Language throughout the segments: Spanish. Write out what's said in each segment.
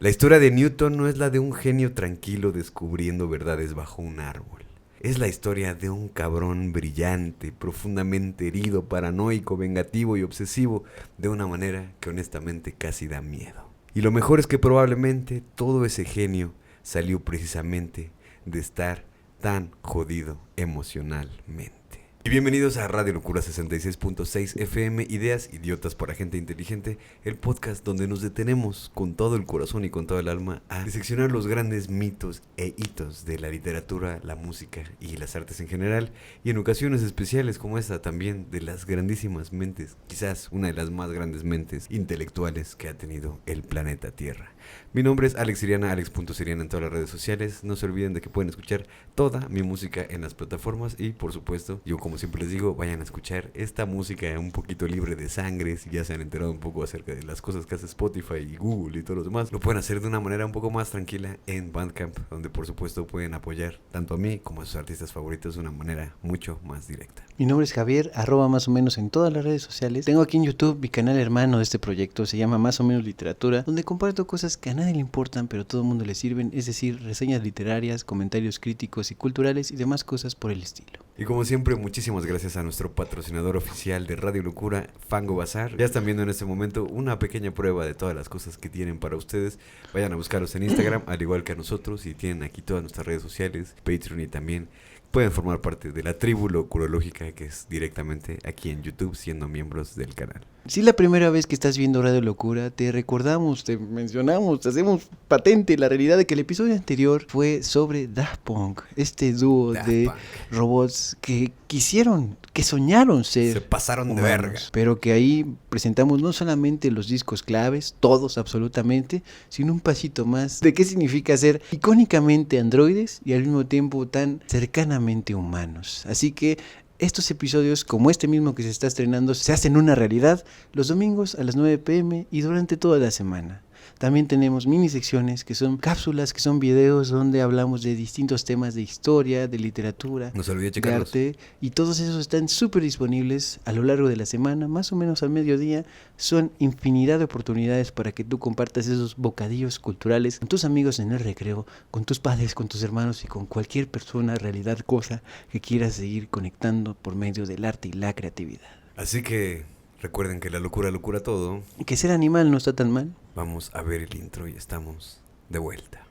La historia de Newton no es la de un genio tranquilo descubriendo verdades bajo un árbol. Es la historia de un cabrón brillante, profundamente herido, paranoico, vengativo y obsesivo, de una manera que honestamente casi da miedo. Y lo mejor es que probablemente todo ese genio salió precisamente de estar tan jodido emocionalmente. Y bienvenidos a Radio Locura 66.6 FM, ideas idiotas para gente inteligente, el podcast donde nos detenemos con todo el corazón y con todo el alma a diseccionar los grandes mitos e hitos de la literatura, la música y las artes en general, y en ocasiones especiales como esta también de las grandísimas mentes, quizás una de las más grandes mentes intelectuales que ha tenido el planeta Tierra. Mi nombre es Alex Siriana, alex.siriana en todas las redes sociales. No se olviden de que pueden escuchar toda mi música en las plataformas y por supuesto, yo como siempre les digo, vayan a escuchar esta música un poquito libre de sangre. Si ya se han enterado un poco acerca de las cosas que hace Spotify y Google y todo lo demás, lo pueden hacer de una manera un poco más tranquila en Bandcamp, donde por supuesto pueden apoyar tanto a mí como a sus artistas favoritos de una manera mucho más directa. Mi nombre es Javier, @ más o menos en todas las redes sociales. Tengo aquí en YouTube mi canal hermano de este proyecto, se llama Más o menos Literatura, donde comparto cosas que a nadie le importan pero a todo el mundo le sirven, es decir, reseñas literarias, comentarios críticos y culturales y demás cosas por el estilo. Y como siempre, muchísimas gracias a nuestro patrocinador oficial de Radio Locura, Fango Bazar. Ya están viendo en este momento una pequeña prueba de todas las cosas que tienen para ustedes. Vayan a buscarlos en Instagram, al igual que a nosotros, y tienen aquí todas nuestras redes sociales, Patreon, y también pueden formar parte de la tribu locurológica, que es directamente aquí en YouTube, siendo miembros del canal. Si la primera vez que estás viendo Radio Locura, te recordamos, te mencionamos, te hacemos patente la realidad de que el episodio anterior fue sobre Daft Punk, este dúo de robots que quisieron, que soñaron ser Se pasaron de humanos, verga. pero que ahí presentamos no solamente los discos claves, todos absolutamente, sino un pasito más de qué significa ser icónicamente androides y al mismo tiempo tan cercanamente humanos. Así que estos episodios, como este mismo que se está estrenando, se hacen una realidad los domingos a las 9 p.m. y durante toda la semana. También tenemos mini secciones que son cápsulas, que son videos donde hablamos de distintos temas de historia, de literatura, No se olvide de checarlos. arte, y todos esos están súper disponibles a lo largo de la semana, más o menos al mediodía. Son infinidad de oportunidades para que tú compartas esos bocadillos culturales con tus amigos en el recreo, con tus padres, con tus hermanos y con cualquier persona, realidad, cosa que quieras seguir conectando por medio del arte y la creatividad. Así que recuerden que la locura locura todo. Y que ser animal no está tan mal. Vamos a ver el intro y estamos de vuelta.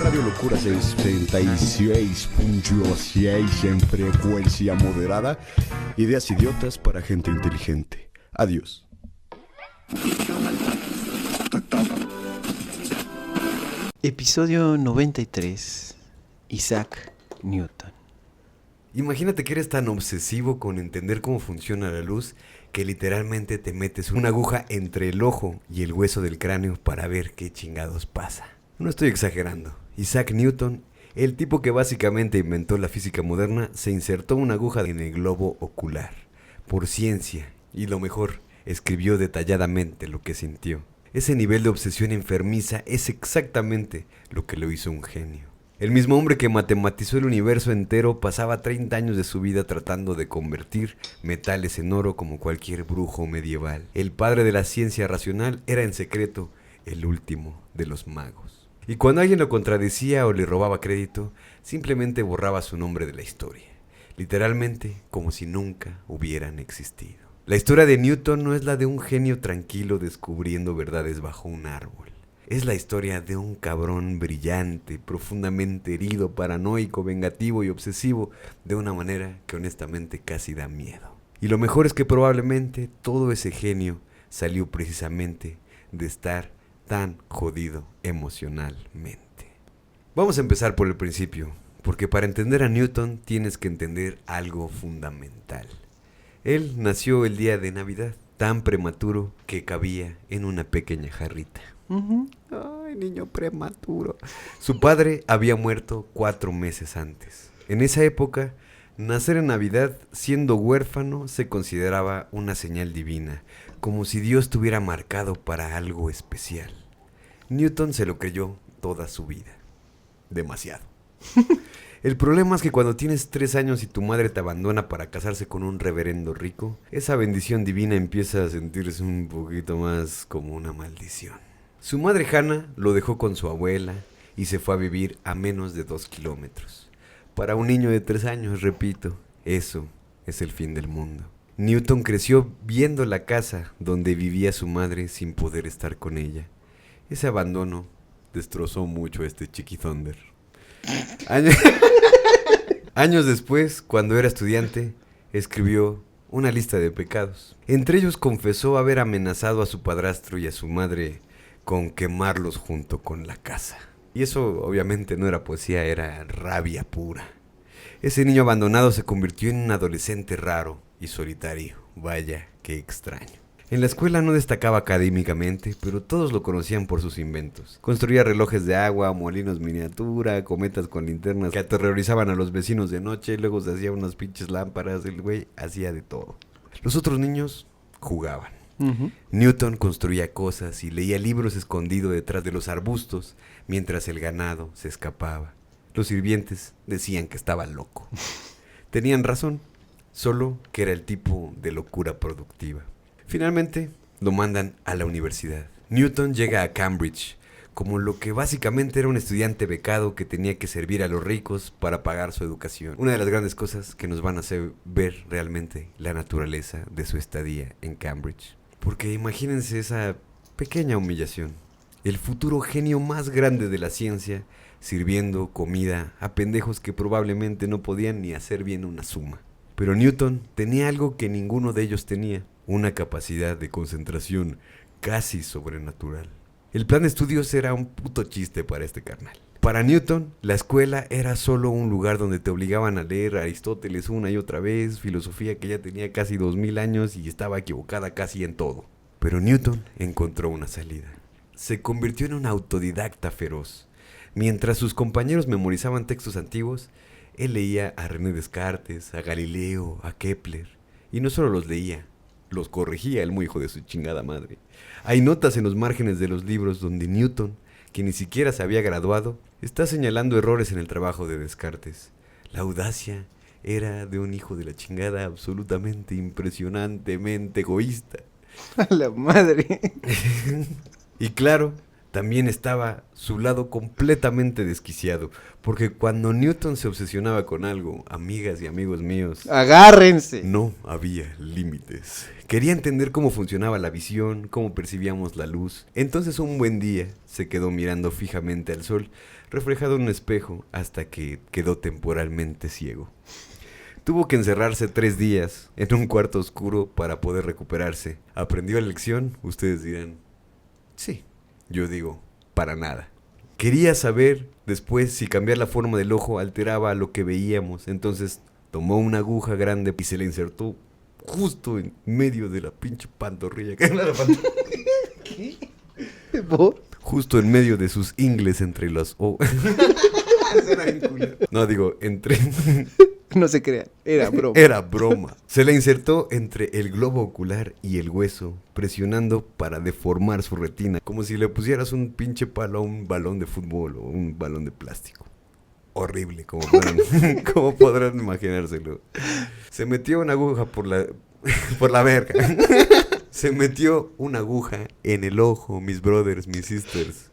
Radio Locura 76.6 en frecuencia moderada. Ideas idiotas para gente inteligente. Adiós. Episodio 93. Isaac Newton. Imagínate que eres tan obsesivo con entender cómo funciona la luz que literalmente te metes una aguja entre el ojo y el hueso del cráneo para ver qué chingados pasa. No estoy exagerando. Isaac Newton, el tipo que básicamente inventó la física moderna, se insertó una aguja en el globo ocular. Por ciencia, y lo mejor, escribió detalladamente lo que sintió. Ese nivel de obsesión enfermiza es exactamente lo que lo hizo un genio. El mismo hombre que matematizó el universo entero pasaba 30 años de su vida tratando de convertir metales en oro como cualquier brujo medieval. El padre de la ciencia racional era en secreto el último de los magos. Y cuando alguien lo contradecía o le robaba crédito, simplemente borraba su nombre de la historia. Literalmente como si nunca hubieran existido. La historia de Newton no es la de un genio tranquilo descubriendo verdades bajo un árbol. Es la historia de un cabrón brillante, profundamente herido, paranoico, vengativo y obsesivo, de una manera que honestamente casi da miedo. Y lo mejor es que probablemente todo ese genio salió precisamente de estar tan jodido emocionalmente. Vamos a empezar por el principio, porque para entender a Newton tienes que entender algo fundamental. Él nació el día de Navidad, tan prematuro que cabía en una pequeña jarrita. Ay, niño prematuro. Su padre había muerto 4 meses antes. En esa época, nacer en Navidad siendo huérfano se consideraba una señal divina, como si Dios te hubiera marcado para algo especial. Newton se lo creyó toda su vida. Demasiado. El problema es que cuando tienes 3 años y tu madre te abandona para casarse con un reverendo rico, esa bendición divina empieza a sentirse un poquito más como una maldición. Su madre Hannah lo dejó con su abuela y se fue a vivir a menos de 2 kilómetros. Para un niño de 3 años, repito, eso es el fin del mundo. Newton creció viendo la casa donde vivía su madre sin poder estar con ella. Ese abandono destrozó mucho a este Chiqui Thunder. Años después, cuando era estudiante, escribió una lista de pecados. Entre ellos confesó haber amenazado a su padrastro y a su madre con quemarlos junto con la casa. Y eso obviamente no era poesía, era rabia pura. Ese niño abandonado se convirtió en un adolescente raro y solitario. Vaya, qué extraño. En la escuela no destacaba académicamente, pero todos lo conocían por sus inventos. Construía relojes de agua, molinos miniatura, cometas con linternas que aterrorizaban a los vecinos de noche, luego se hacía unas pinches lámparas, el güey hacía de todo. Los otros niños jugaban. Newton construía cosas y leía libros escondido detrás de los arbustos, mientras el ganado se escapaba. Los sirvientes decían que estaba loco. Tenían razón, solo que era el tipo de locura productiva. Finalmente, lo mandan a la universidad. Newton llega a Cambridge como lo que básicamente era un estudiante becado que tenía que servir a los ricos para pagar su educación. Una de las grandes cosas que nos van a hacer ver realmente la naturaleza de su estadía en Cambridge. Porque imagínense esa pequeña humillación. El futuro genio más grande de la ciencia sirviendo comida a pendejos que probablemente no podían ni hacer bien una suma. Pero Newton tenía algo que ninguno de ellos tenía. Una capacidad de concentración casi sobrenatural. El plan de estudios era un puto chiste para este carnal. Para Newton, la escuela era solo un lugar donde te obligaban a leer a Aristóteles una y otra vez, filosofía que ya tenía casi 2000 años y estaba equivocada casi en todo. Pero Newton encontró una salida. Se convirtió en un autodidacta feroz. Mientras sus compañeros memorizaban textos antiguos, él leía a René Descartes, a Galileo, a Kepler. Y no solo los leía, los corregía el muy hijo de su chingada madre. Hay notas en los márgenes de los libros donde Newton, que ni siquiera se había graduado, está señalando errores en el trabajo de Descartes. La audacia era de un hijo de la chingada absolutamente impresionantemente egoísta. A la madre. Y claro, también estaba su lado completamente desquiciado, porque cuando Newton se obsesionaba con algo, amigas y amigos míos, ¡agárrense! no había límites. Quería entender cómo funcionaba la visión, cómo percibíamos la luz. Entonces un buen día se quedó mirando fijamente al sol, reflejado en un espejo, hasta que quedó temporalmente ciego. Tuvo que encerrarse 3 días en un cuarto oscuro para poder recuperarse. ¿Aprendió la lección? Ustedes dirán, sí. Yo digo, para nada. Quería saber después si cambiar la forma del ojo alteraba lo que veíamos. Entonces tomó una aguja grande y se la insertó justo en medio de la pinche pantorrilla. ¿Qué? ¿Por? Justo en medio de sus ingles entre los... No, digo, entre... No se crean, era broma. Era broma. Se la insertó entre el globo ocular y el hueso, presionando para deformar su retina, como si le pusieras un pinche palo a un balón de fútbol o un balón de plástico. Horrible, como podrán imaginárselo. Se metió una aguja por la verga. Se metió una aguja en el ojo, mis brothers, mis sisters,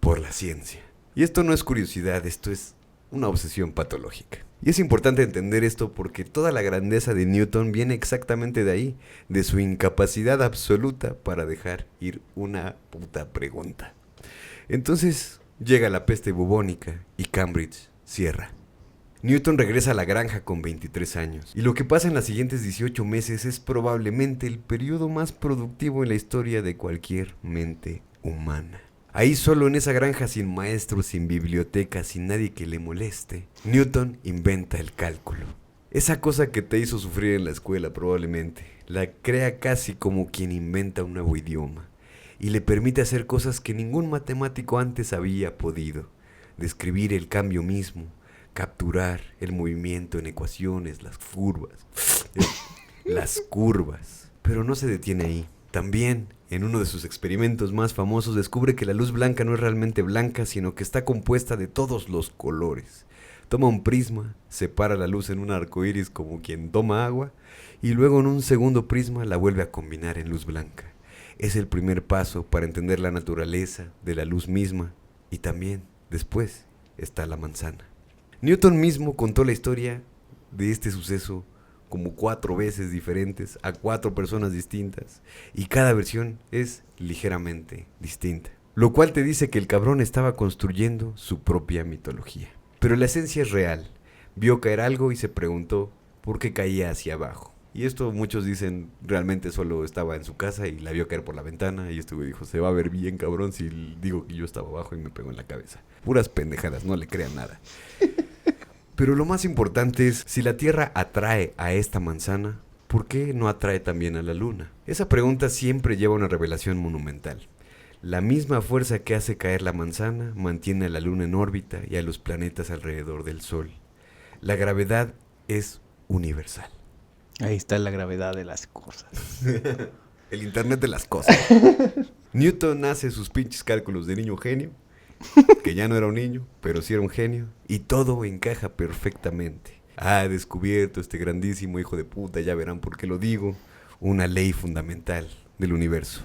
por la ciencia. Y esto no es curiosidad, esto es una obsesión patológica. Y es importante entender esto porque toda la grandeza de Newton viene exactamente de ahí, de su incapacidad absoluta para dejar ir una puta pregunta. Entonces llega la peste bubónica y Cambridge cierra. Newton regresa a la granja con 23 años, y lo que pasa en los siguientes 18 meses es probablemente el periodo más productivo en la historia de cualquier mente humana. Ahí solo en esa granja sin maestros, sin biblioteca, sin nadie que le moleste, Newton inventa el cálculo. Esa cosa que te hizo sufrir en la escuela probablemente, la crea casi como quien inventa un nuevo idioma, y le permite hacer cosas que ningún matemático antes había podido, describir el cambio mismo, capturar el movimiento en ecuaciones, las curvas, pero no se detiene ahí. También, en uno de sus experimentos más famosos, descubre que la luz blanca no es realmente blanca, sino que está compuesta de todos los colores. Toma un prisma, separa la luz en un arco iris como quien toma agua, y luego en un segundo prisma la vuelve a combinar en luz blanca. Es el primer paso para entender la naturaleza de la luz misma, y también, después, está la manzana. Newton mismo contó la historia de este suceso como 4 veces diferentes a 4 personas distintas, y cada versión es ligeramente distinta, lo cual te dice que el cabrón estaba construyendo su propia mitología. Pero la esencia es real. Vio caer algo y se preguntó por qué caía hacia abajo. Y esto muchos dicen realmente solo estaba en su casa y la vio caer por la ventana, y este güey dijo, se va a ver bien cabrón si digo que yo estaba abajo, y me pegó en la cabeza. Puras pendejadas, no le crean nada. Pero lo más importante es, si la Tierra atrae a esta manzana, ¿por qué no atrae también a la Luna? Esa pregunta siempre lleva a una revelación monumental. La misma fuerza que hace caer la manzana mantiene a la Luna en órbita y a los planetas alrededor del Sol. La gravedad es universal. Ahí está la gravedad de las cosas. El internet de las cosas. Newton hace sus pinches cálculos de niño genio, que ya no era un niño, pero sí era un genio, y todo encaja perfectamente. Ha descubierto este grandísimo hijo de puta, ya verán por qué lo digo, una ley fundamental del universo.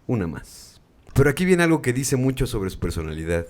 Una más. Pero aquí viene algo que dice mucho sobre su personalidad.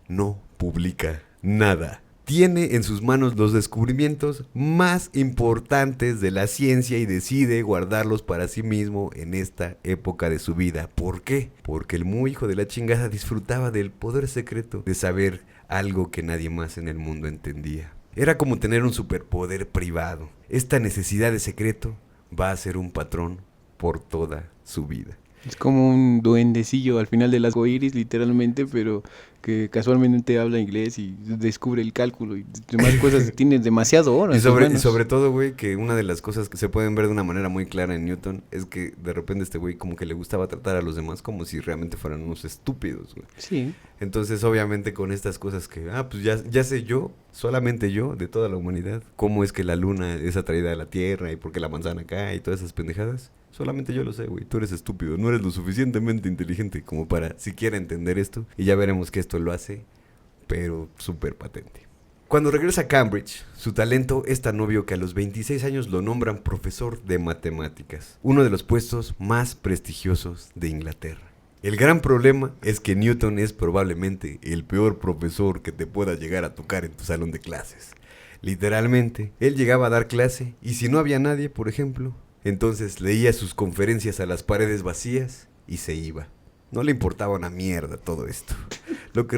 No publica nada. Tiene en sus manos los descubrimientos más importantes de la ciencia y decide guardarlos para sí mismo en esta época de su vida. ¿Por qué? Porque el muy hijo de la chingada disfrutaba del poder secreto de saber algo que nadie más en el mundo entendía. Era como tener un superpoder privado. Esta necesidad de secreto va a ser un patrón por toda su vida. Es como un duendecillo al final del arco iris, literalmente, pero que casualmente habla inglés y descubre el cálculo y demás cosas. Tiene demasiado oro. Y sobre todo, güey, que una de las cosas que se pueden ver de una manera muy clara en Newton es que de repente este güey como que le gustaba tratar a los demás como si realmente fueran unos estúpidos, güey. Sí. Entonces, obviamente, con estas cosas que, pues ya sé yo, solamente yo, de toda la humanidad, cómo es que la luna es atraída a la Tierra y por qué la manzana cae y todas esas pendejadas. Solamente yo lo sé, güey. Tú eres estúpido. No eres lo suficientemente inteligente como para siquiera entender esto. Y ya veremos que esto lo hace, pero súper patente. Cuando regresa a Cambridge, su talento es tan obvio que a los 26 años lo nombran profesor de matemáticas. Uno de los puestos más prestigiosos de Inglaterra. El gran problema es que Newton es probablemente el peor profesor que te pueda llegar a tocar en tu salón de clases. Literalmente, él llegaba a dar clase y si no había nadie, por ejemplo, entonces leía sus conferencias a las paredes vacías y se iba. No le importaba una mierda todo esto. Lo que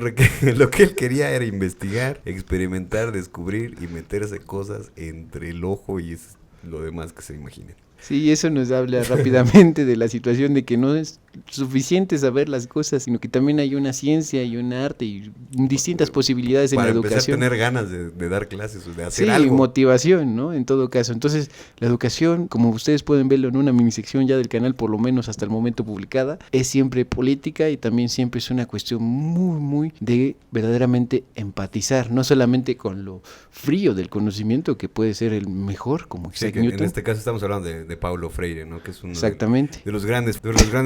él quería era investigar, experimentar, descubrir y meterse cosas entre el ojo y lo demás que se imaginen. Sí, eso nos habla rápidamente de la situación de que no es suficiente saber las cosas, sino que también hay una ciencia y un arte y distintas posibilidades en la educación. Para empezar a tener ganas de dar clases o de hacer sí, algo. Sí, motivación, ¿no? En todo caso. Entonces, la educación, como ustedes pueden verlo en una minisección ya del canal, por lo menos hasta el momento publicada, es siempre política y también siempre es una cuestión muy, muy de verdaderamente empatizar, no solamente con lo frío del conocimiento, que puede ser el mejor, como Isaac Newton. En este caso estamos hablando de Paulo Freire, ¿no? Que es uno Exactamente. de los grandes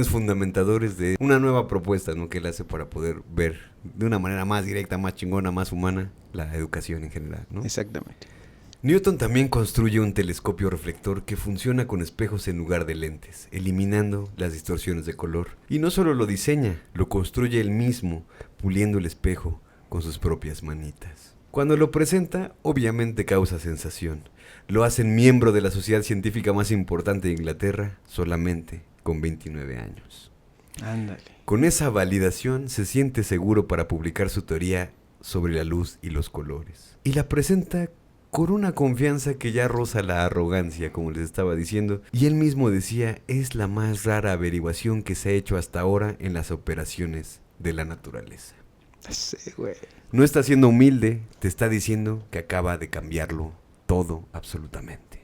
fundamentadores de una nueva propuesta, ¿no? Que él hace para poder ver de una manera más directa, más chingona, más humana la educación en general, ¿no? Exactamente. Newton también construye un telescopio reflector que funciona con espejos en lugar de lentes, eliminando las distorsiones de color. Y no solo lo diseña, lo construye él mismo, puliendo el espejo con sus propias manitas. Cuando lo presenta, obviamente causa sensación. Lo hacen miembro de la sociedad científica más importante de Inglaterra, solamente con 29 años. Ándale. Con esa validación se siente seguro para publicar su teoría sobre la luz y los colores. Y la presenta con una confianza que ya roza la arrogancia, como les estaba diciendo. Y él mismo decía, es la más rara averiguación que se ha hecho hasta ahora en las operaciones de la naturaleza. Sí, güey. No está siendo humilde, te está diciendo que acaba de cambiarlo todo, absolutamente.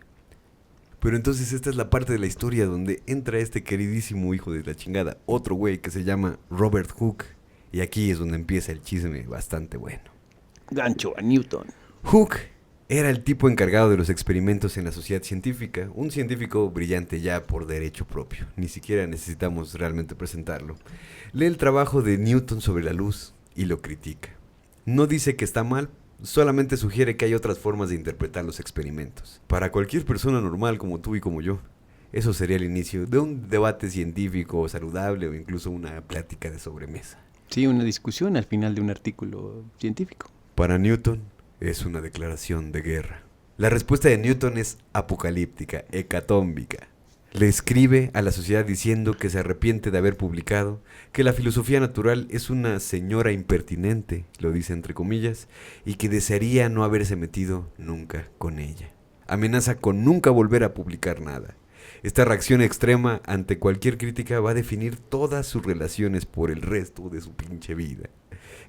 Pero entonces esta es la parte de la historia donde entra este queridísimo hijo de la chingada, otro güey que se llama Robert Hooke, y aquí es donde empieza el chisme bastante bueno. Gancho a Newton. Hooke era el tipo encargado de los experimentos en la sociedad científica, un científico brillante ya por derecho propio, ni siquiera necesitamos realmente presentarlo. Lee el trabajo de Newton sobre la luz y lo critica. No dice que está mal, solamente sugiere que hay otras formas de interpretar los experimentos. Para cualquier persona normal como tú y como yo, eso sería el inicio de un debate científico saludable o incluso una plática de sobremesa. Sí, una discusión al final de un artículo científico. Para Newton es una declaración de guerra. La respuesta de Newton es apocalíptica, hecatómbica. Le escribe a la sociedad diciendo que se arrepiente de haber publicado, que la filosofía natural es una señora impertinente, lo dice entre comillas, y que desearía no haberse metido nunca con ella. Amenaza con nunca volver a publicar nada. Esta reacción extrema ante cualquier crítica va a definir todas sus relaciones por el resto de su pinche vida.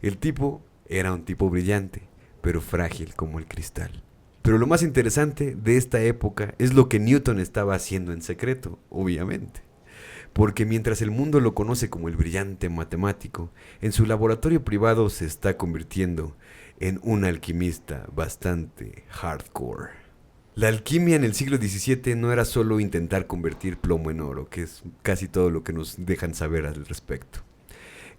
El tipo era un tipo brillante, pero frágil como el cristal. Pero lo más interesante de esta época es lo que Newton estaba haciendo en secreto, obviamente. Porque mientras el mundo lo conoce como el brillante matemático, en su laboratorio privado se está convirtiendo en un alquimista bastante hardcore. La alquimia en el siglo XVII no era solo intentar convertir plomo en oro, que es casi todo lo que nos dejan saber al respecto.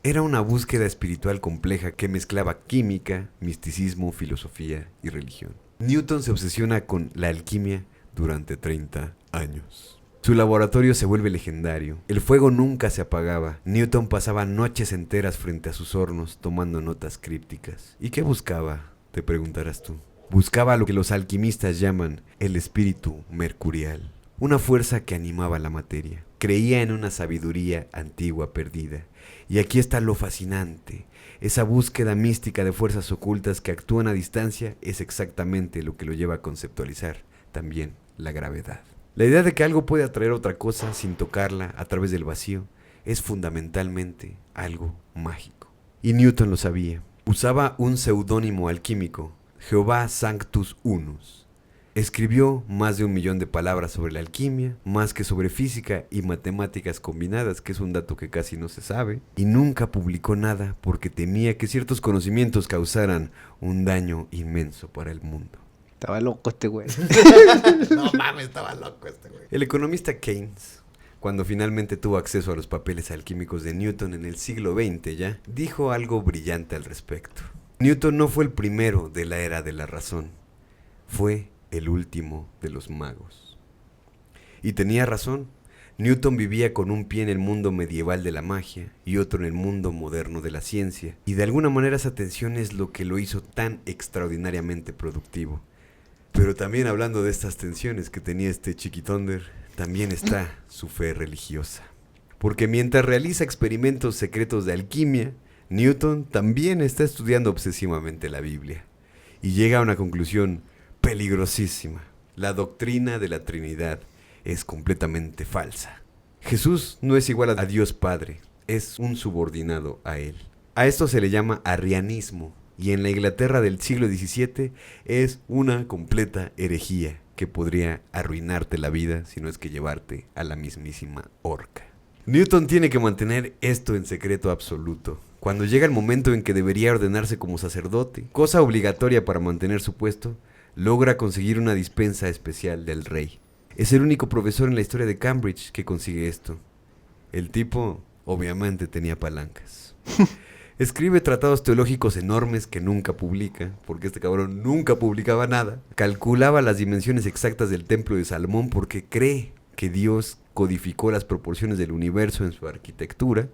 Era una búsqueda espiritual compleja que mezclaba química, misticismo, filosofía y religión. Newton se obsesiona con la alquimia durante 30 años. Su laboratorio se vuelve legendario. El fuego nunca se apagaba. Newton pasaba noches enteras frente a sus hornos tomando notas crípticas. ¿Y qué buscaba? Te preguntarás tú. Buscaba lo que los alquimistas llaman el espíritu mercurial, una fuerza que animaba la materia. Creía en una sabiduría antigua perdida. Y aquí está lo fascinante. Esa búsqueda mística de fuerzas ocultas que actúan a distancia es exactamente lo que lo lleva a conceptualizar también la gravedad. La idea de que algo puede atraer otra cosa sin tocarla a través del vacío es fundamentalmente algo mágico. Y Newton lo sabía. Usaba un seudónimo alquímico, Jehová Sanctus Unus. Escribió más de 1 millón de palabras sobre la alquimia, más que sobre física y matemáticas combinadas, que es un dato que casi no se sabe, y nunca publicó nada porque temía que ciertos conocimientos causaran un daño inmenso para el mundo. Estaba loco este güey. No mames, estaba loco este güey. El economista Keynes, cuando finalmente tuvo acceso a los papeles alquímicos de Newton en el siglo XX ya, dijo algo brillante al respecto. Newton no fue el primero de la era de la razón, fue el último de los magos. Y tenía razón. Newton vivía con un pie en el mundo medieval de la magia y otro en el mundo moderno de la ciencia, y de alguna manera esa tensión es lo que lo hizo tan extraordinariamente productivo. Pero también hablando de estas tensiones que tenía este chiquitonder, también está su fe religiosa. Porque mientras realiza experimentos secretos de alquimia, Newton también está estudiando obsesivamente la Biblia y llega a una conclusión peligrosísima. La doctrina de la Trinidad es completamente falsa. Jesús no es igual a Dios Padre, es un subordinado a Él. A esto se le llama arrianismo y en la Inglaterra del siglo XVII es una completa herejía que podría arruinarte la vida si no es que llevarte a la mismísima horca. Newton tiene que mantener esto en secreto absoluto. Cuando llega el momento en que debería ordenarse como sacerdote, cosa obligatoria para mantener su puesto, logra conseguir una dispensa especial del rey. Es el único profesor en la historia de Cambridge que consigue esto. El tipo, obviamente, tenía palancas. Escribe tratados teológicos enormes que nunca publica, porque este cabrón nunca publicaba nada. Calculaba las dimensiones exactas del templo de Salomón porque cree que Dios codificó las proporciones del universo en su arquitectura.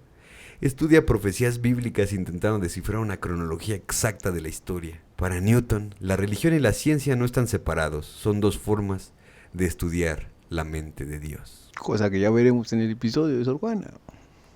Estudia profecías bíblicas intentando descifrar una cronología exacta de la historia. Para Newton, la religión y la ciencia no están separados, son dos formas de estudiar la mente de Dios. Cosa que ya veremos en el episodio de Sor Juana.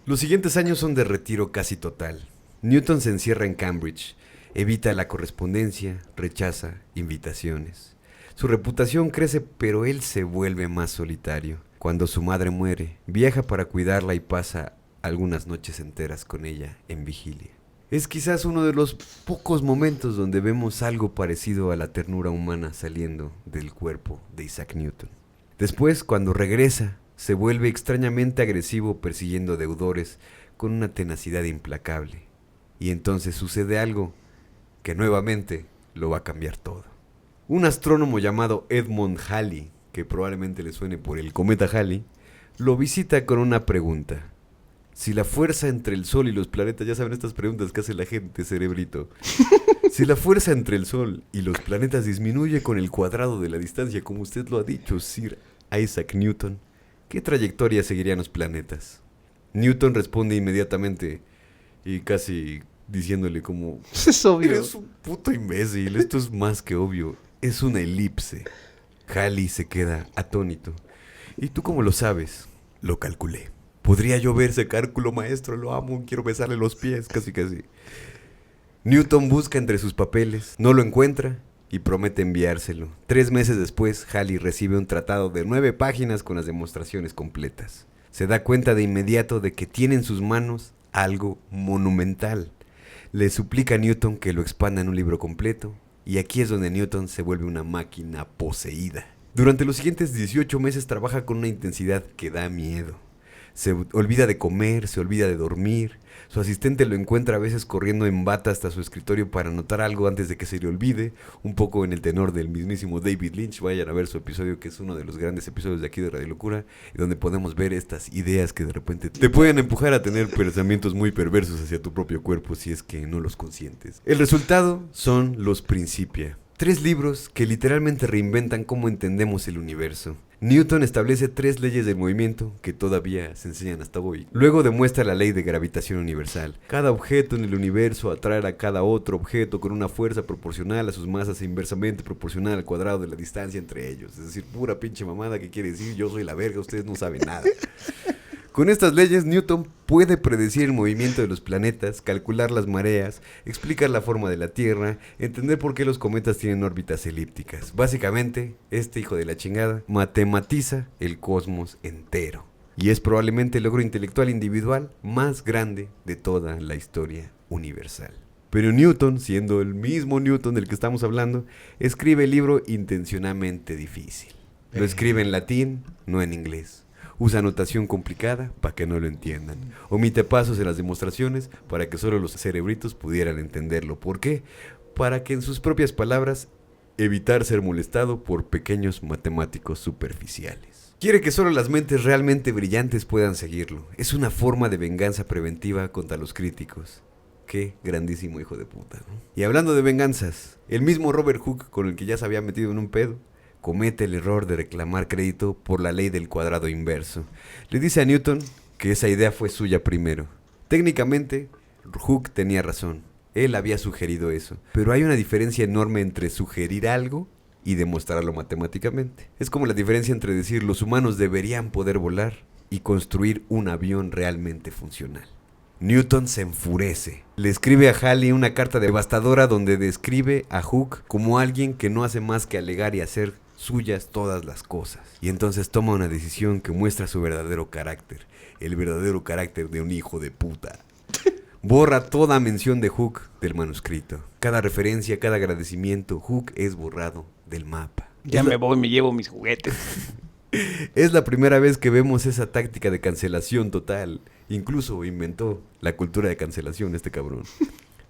Los siguientes años son de retiro casi total. Newton se encierra en Cambridge, evita la correspondencia, rechaza invitaciones. Su reputación crece, pero él se vuelve más solitario. Cuando su madre muere, viaja para cuidarla y pasa algunas noches enteras con ella en vigilia. Es quizás uno de los pocos momentos donde vemos algo parecido a la ternura humana saliendo del cuerpo de Isaac Newton. Después, cuando regresa, se vuelve extrañamente agresivo persiguiendo deudores con una tenacidad implacable. Y entonces sucede algo que nuevamente lo va a cambiar todo. Un astrónomo llamado Edmund Halley, que probablemente le suene por el cometa Halley, lo visita con una pregunta. Si la fuerza entre el Sol y los planetas, ya saben estas preguntas que hace la gente, cerebrito. Si la fuerza entre el Sol y los planetas disminuye con el cuadrado de la distancia, como usted lo ha dicho, Sir Isaac Newton, ¿qué trayectoria seguirían los planetas? Newton responde inmediatamente y casi diciéndole como... Es obvio. Eres un puto imbécil, esto es más que obvio, es una elipse. Halley se queda atónito. ¿Y tú cómo lo sabes? Lo calculé. ¿Podría yo ver ese cálculo, maestro? Lo amo, quiero besarle los pies, casi casi. Newton busca entre sus papeles, no lo encuentra y promete enviárselo. 3 meses después, Halley recibe un tratado de 9 páginas con las demostraciones completas. Se da cuenta de inmediato de que tiene en sus manos algo monumental. Le suplica a Newton que lo expanda en un libro completo, y aquí es donde Newton se vuelve una máquina poseída. Durante los siguientes 18 meses trabaja con una intensidad que da miedo. Se olvida de comer, se olvida de dormir. Su asistente lo encuentra a veces corriendo en bata hasta su escritorio para anotar algo antes de que se le olvide. Un poco en el tenor del mismísimo David Lynch. Vayan a ver su episodio, que es uno de los grandes episodios de aquí de Radio Locura, y donde podemos ver estas ideas que de repente te pueden empujar a tener pensamientos muy perversos hacia tu propio cuerpo si es que no los consientes. El resultado son los Principia. 3 libros que literalmente reinventan cómo entendemos el universo. Newton establece 3 leyes del movimiento que todavía se enseñan hasta hoy. Luego demuestra la ley de gravitación universal. Cada objeto en el universo atrae a cada otro objeto con una fuerza proporcional a sus masas e inversamente proporcional al cuadrado de la distancia entre ellos. Es decir, pura pinche mamada que quiere decir yo soy la verga, ustedes no saben nada. Con estas leyes, Newton puede predecir el movimiento de los planetas, calcular las mareas, explicar la forma de la Tierra, entender por qué los cometas tienen órbitas elípticas. Básicamente, este hijo de la chingada matematiza el cosmos entero. Y es probablemente el logro intelectual individual más grande de toda la historia universal. Pero Newton, siendo el mismo Newton del que estamos hablando, escribe el libro intencionalmente difícil. Lo escribe en latín, no en inglés. Usa notación complicada para que no lo entiendan. Omite pasos en las demostraciones para que solo los cerebritos pudieran entenderlo. ¿Por qué? Para que en sus propias palabras, evitar ser molestado por pequeños matemáticos superficiales. Quiere que solo las mentes realmente brillantes puedan seguirlo. Es una forma de venganza preventiva contra los críticos. Qué grandísimo hijo de puta, ¿no? Y hablando de venganzas, el mismo Robert Hooke, con el que ya se había metido en un pedo, comete el error de reclamar crédito por la ley del cuadrado inverso. Le dice a Newton que esa idea fue suya primero. Técnicamente, Hooke tenía razón. Él había sugerido eso. Pero hay una diferencia enorme entre sugerir algo y demostrarlo matemáticamente. Es como la diferencia entre decir los humanos deberían poder volar y construir un avión realmente funcional. Newton se enfurece. Le escribe a Halley una carta devastadora donde describe a Hooke como alguien que no hace más que alegar y hacer suyas todas las cosas. Y entonces toma una decisión que muestra su verdadero carácter. El verdadero carácter de un hijo de puta. Borra toda mención de Hooke del manuscrito. Cada referencia, cada agradecimiento, Hooke es borrado del mapa. Ya me voy, me llevo mis juguetes. Es la primera vez que vemos esa táctica de cancelación total. Incluso inventó la cultura de cancelación este cabrón.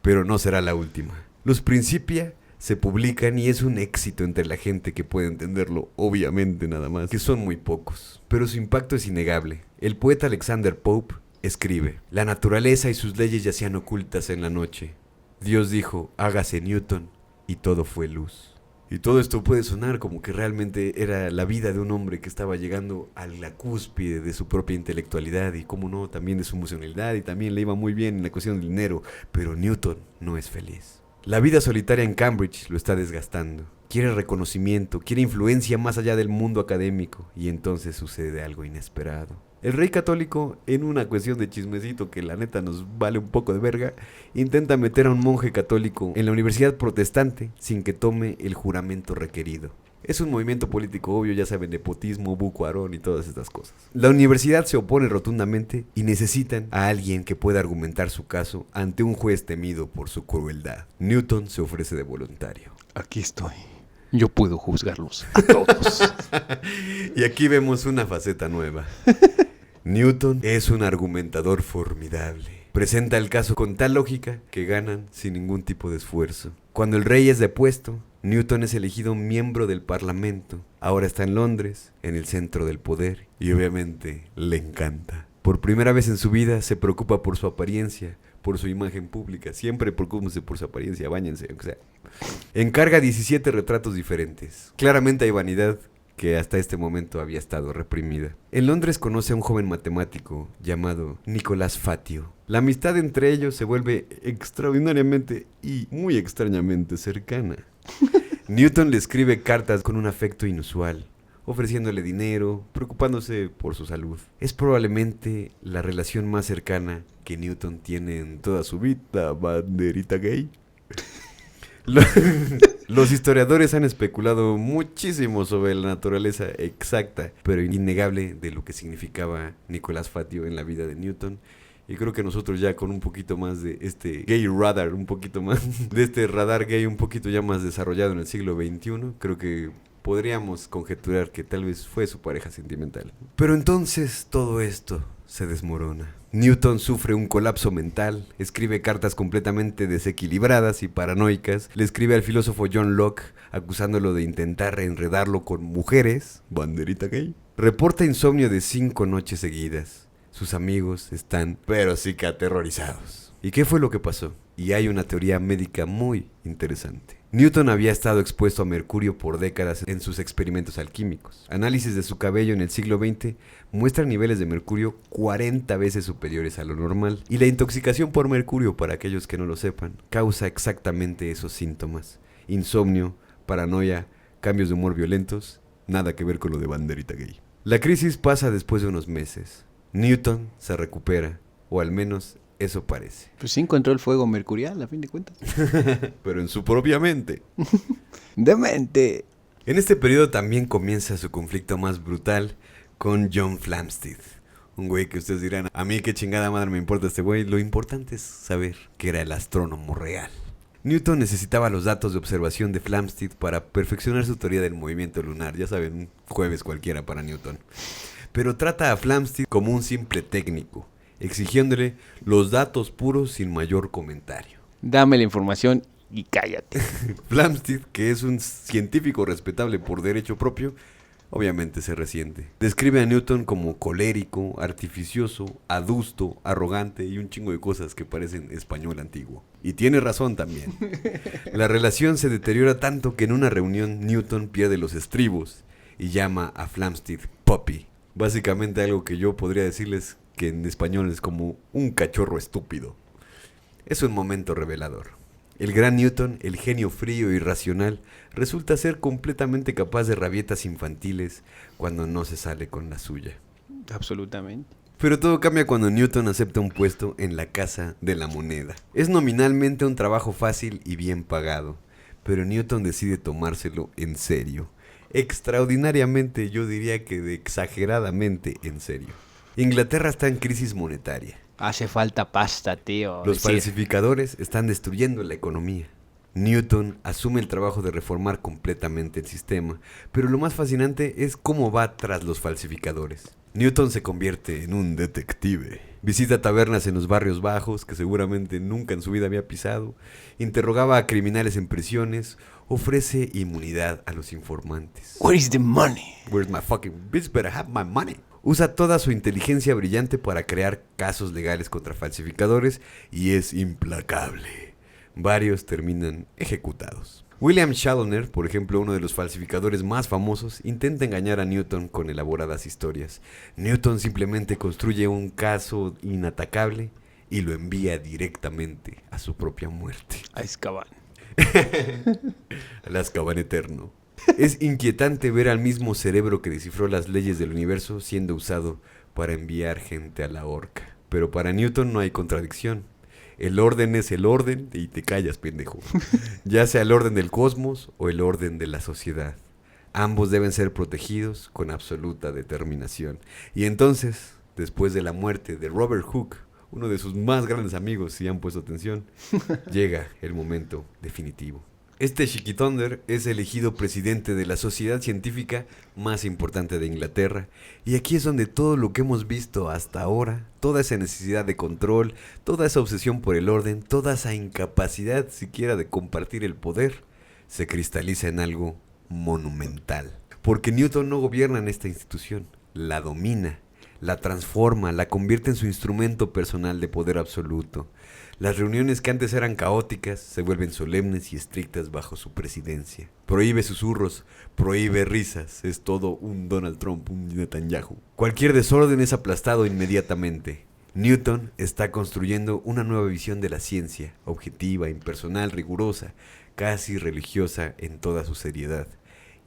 Pero no será la última. Los Principia se publican y es un éxito entre la gente que puede entenderlo, obviamente nada más, que son muy pocos. Pero su impacto es innegable. El poeta Alexander Pope escribe: la naturaleza y sus leyes yacían ocultas en la noche. Dios dijo, hágase Newton, y todo fue luz. Y todo esto puede sonar como que realmente era la vida de un hombre que estaba llegando a la cúspide de su propia intelectualidad y, cómo no, también de su emocionalidad, y también le iba muy bien en la cuestión del dinero, pero Newton no es feliz. La vida solitaria en Cambridge lo está desgastando. Quiere reconocimiento, quiere influencia más allá del mundo académico, y entonces sucede algo inesperado. El rey católico, en una cuestión de chismecito que la neta nos vale un poco de verga, intenta meter a un monje católico en la universidad protestante sin que tome el juramento requerido. Es un movimiento político obvio, ya saben, nepotismo, Boko Haram y todas estas cosas. La universidad se opone rotundamente y necesitan a alguien que pueda argumentar su caso ante un juez temido por su crueldad. Newton se ofrece de voluntario. Aquí estoy. Yo puedo juzgarlos a todos. Y aquí vemos una faceta nueva. Newton es un argumentador formidable. Presenta el caso con tal lógica que ganan sin ningún tipo de esfuerzo. Cuando el rey es depuesto, Newton es elegido miembro del Parlamento. Ahora está en Londres, en el centro del poder, y obviamente le encanta. Por primera vez en su vida se preocupa por su apariencia, por su imagen pública. Siempre preocúpense por su apariencia, báñense, o sea. Encarga 17 retratos diferentes. Claramente hay vanidad que hasta este momento había estado reprimida. En Londres conoce a un joven matemático llamado Nicolás Fatio. La amistad entre ellos se vuelve extraordinariamente y muy extrañamente cercana. Newton le escribe cartas con un afecto inusual, ofreciéndole dinero, preocupándose por su salud. Es probablemente la relación más cercana que Newton tiene en toda su vida, banderita gay. Los historiadores han especulado muchísimo sobre la naturaleza exacta, pero innegable de lo que significaba Nicolás Fatio en la vida de Newton. Y creo que nosotros ya con un poquito más de este gay radar, un poquito más de este radar gay un poquito ya más desarrollado en el siglo XXI, creo que podríamos conjeturar que tal vez fue su pareja sentimental. Pero entonces todo esto se desmorona. Newton sufre un colapso mental, escribe cartas completamente desequilibradas y paranoicas, le escribe al filósofo John Locke acusándolo de intentar reenredarlo con mujeres, banderita gay. Reporta insomnio de 5 noches seguidas. Sus amigos están, pero sí que aterrorizados. ¿Y qué fue lo que pasó? Y hay una teoría médica muy interesante. Newton había estado expuesto a mercurio por décadas en sus experimentos alquímicos. Análisis de su cabello en el siglo XX muestran niveles de mercurio 40 veces superiores a lo normal. Y la intoxicación por mercurio, para aquellos que no lo sepan, causa exactamente esos síntomas. Insomnio, paranoia, cambios de humor violentos, nada que ver con lo de banderita gay. La crisis pasa después de unos meses. Newton se recupera, o al menos eso parece. Pues sí encontró el fuego mercurial, a fin de cuentas. Pero en su propia mente. ¡Demente! En este periodo también comienza su conflicto más brutal con John Flamsteed. Un güey que ustedes dirán, a mí qué chingada madre me importa este güey. Lo importante es saber que era el astrónomo real. Newton necesitaba los datos de observación de Flamsteed para perfeccionar su teoría del movimiento lunar. Ya saben, un jueves cualquiera para Newton. Pero trata a Flamsteed como un simple técnico, exigiéndole los datos puros sin mayor comentario. Dame la información y cállate. Flamsteed, que es un científico respetable por derecho propio, obviamente se resiente. Describe a Newton como colérico, artificioso, adusto, arrogante y un chingo de cosas que parecen español antiguo. Y tiene razón también. La relación se deteriora tanto que en una reunión Newton pierde los estribos y llama a Flamsteed Puppy. Básicamente algo que yo podría decirles que en español es como un cachorro estúpido. Es un momento revelador. El gran Newton, el genio frío y racional, resulta ser completamente capaz de rabietas infantiles cuando no se sale con la suya. Absolutamente. Pero todo cambia cuando Newton acepta un puesto en la Casa de la Moneda. Es nominalmente un trabajo fácil y bien pagado, pero Newton decide tomárselo en serio. Extraordinariamente, yo diría que de exageradamente en serio. Inglaterra está en crisis monetaria. Hace falta pasta, tío. Los falsificadores están destruyendo la economía. Newton asume el trabajo de reformar completamente el sistema, pero lo más fascinante es cómo va tras los falsificadores. Newton se convierte en un detective. Visita tabernas en los barrios bajos que seguramente nunca en su vida había pisado, interrogaba a criminales en prisiones, ofrece inmunidad a los informantes. Where is the money? Where's my fucking bitch? Better have my money. Usa toda su inteligencia brillante para crear casos legales contra falsificadores y es implacable. Varios terminan ejecutados. William Shalloner, por ejemplo, uno de los falsificadores más famosos, intenta engañar a Newton con elaboradas historias. Newton simplemente construye un caso inatacable y lo envía directamente a su propia muerte. A Azkaban. Al Azkaban eterno. Es inquietante ver al mismo cerebro que descifró las leyes del universo siendo usado para enviar gente a la horca. Pero para Newton no hay contradicción. El orden es el orden y te callas, pendejo. Ya sea el orden del cosmos o el orden de la sociedad. Ambos deben ser protegidos con absoluta determinación. Y entonces, después de la muerte de Robert Hooke, uno de sus más grandes amigos, si han puesto atención, llega el momento definitivo. Este Chiquitonder es elegido presidente de la sociedad científica más importante de Inglaterra, y aquí es donde todo lo que hemos visto hasta ahora, toda esa necesidad de control, toda esa obsesión por el orden, toda esa incapacidad siquiera de compartir el poder, se cristaliza en algo monumental. Porque Newton no gobierna en esta institución, la domina, la transforma, la convierte en su instrumento personal de poder absoluto. Las reuniones que antes eran caóticas se vuelven solemnes y estrictas bajo su presidencia. Prohíbe susurros, prohíbe risas, es todo un Donald Trump, un Netanyahu. Cualquier desorden es aplastado inmediatamente. Newton está construyendo una nueva visión de la ciencia, objetiva, impersonal, rigurosa, casi religiosa en toda su seriedad.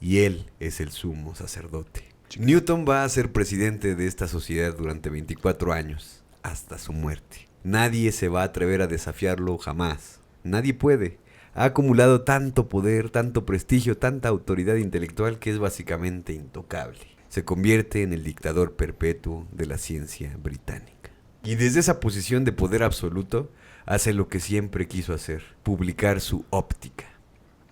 Y él es el sumo sacerdote. Newton va a ser presidente de esta sociedad durante 24 años, hasta su muerte. Nadie se va a atrever a desafiarlo jamás. Nadie puede. Ha acumulado tanto poder, tanto prestigio, tanta autoridad intelectual que es básicamente intocable. Se convierte en el dictador perpetuo de la ciencia británica. Y desde esa posición de poder absoluto, hace lo que siempre quiso hacer, publicar su óptica.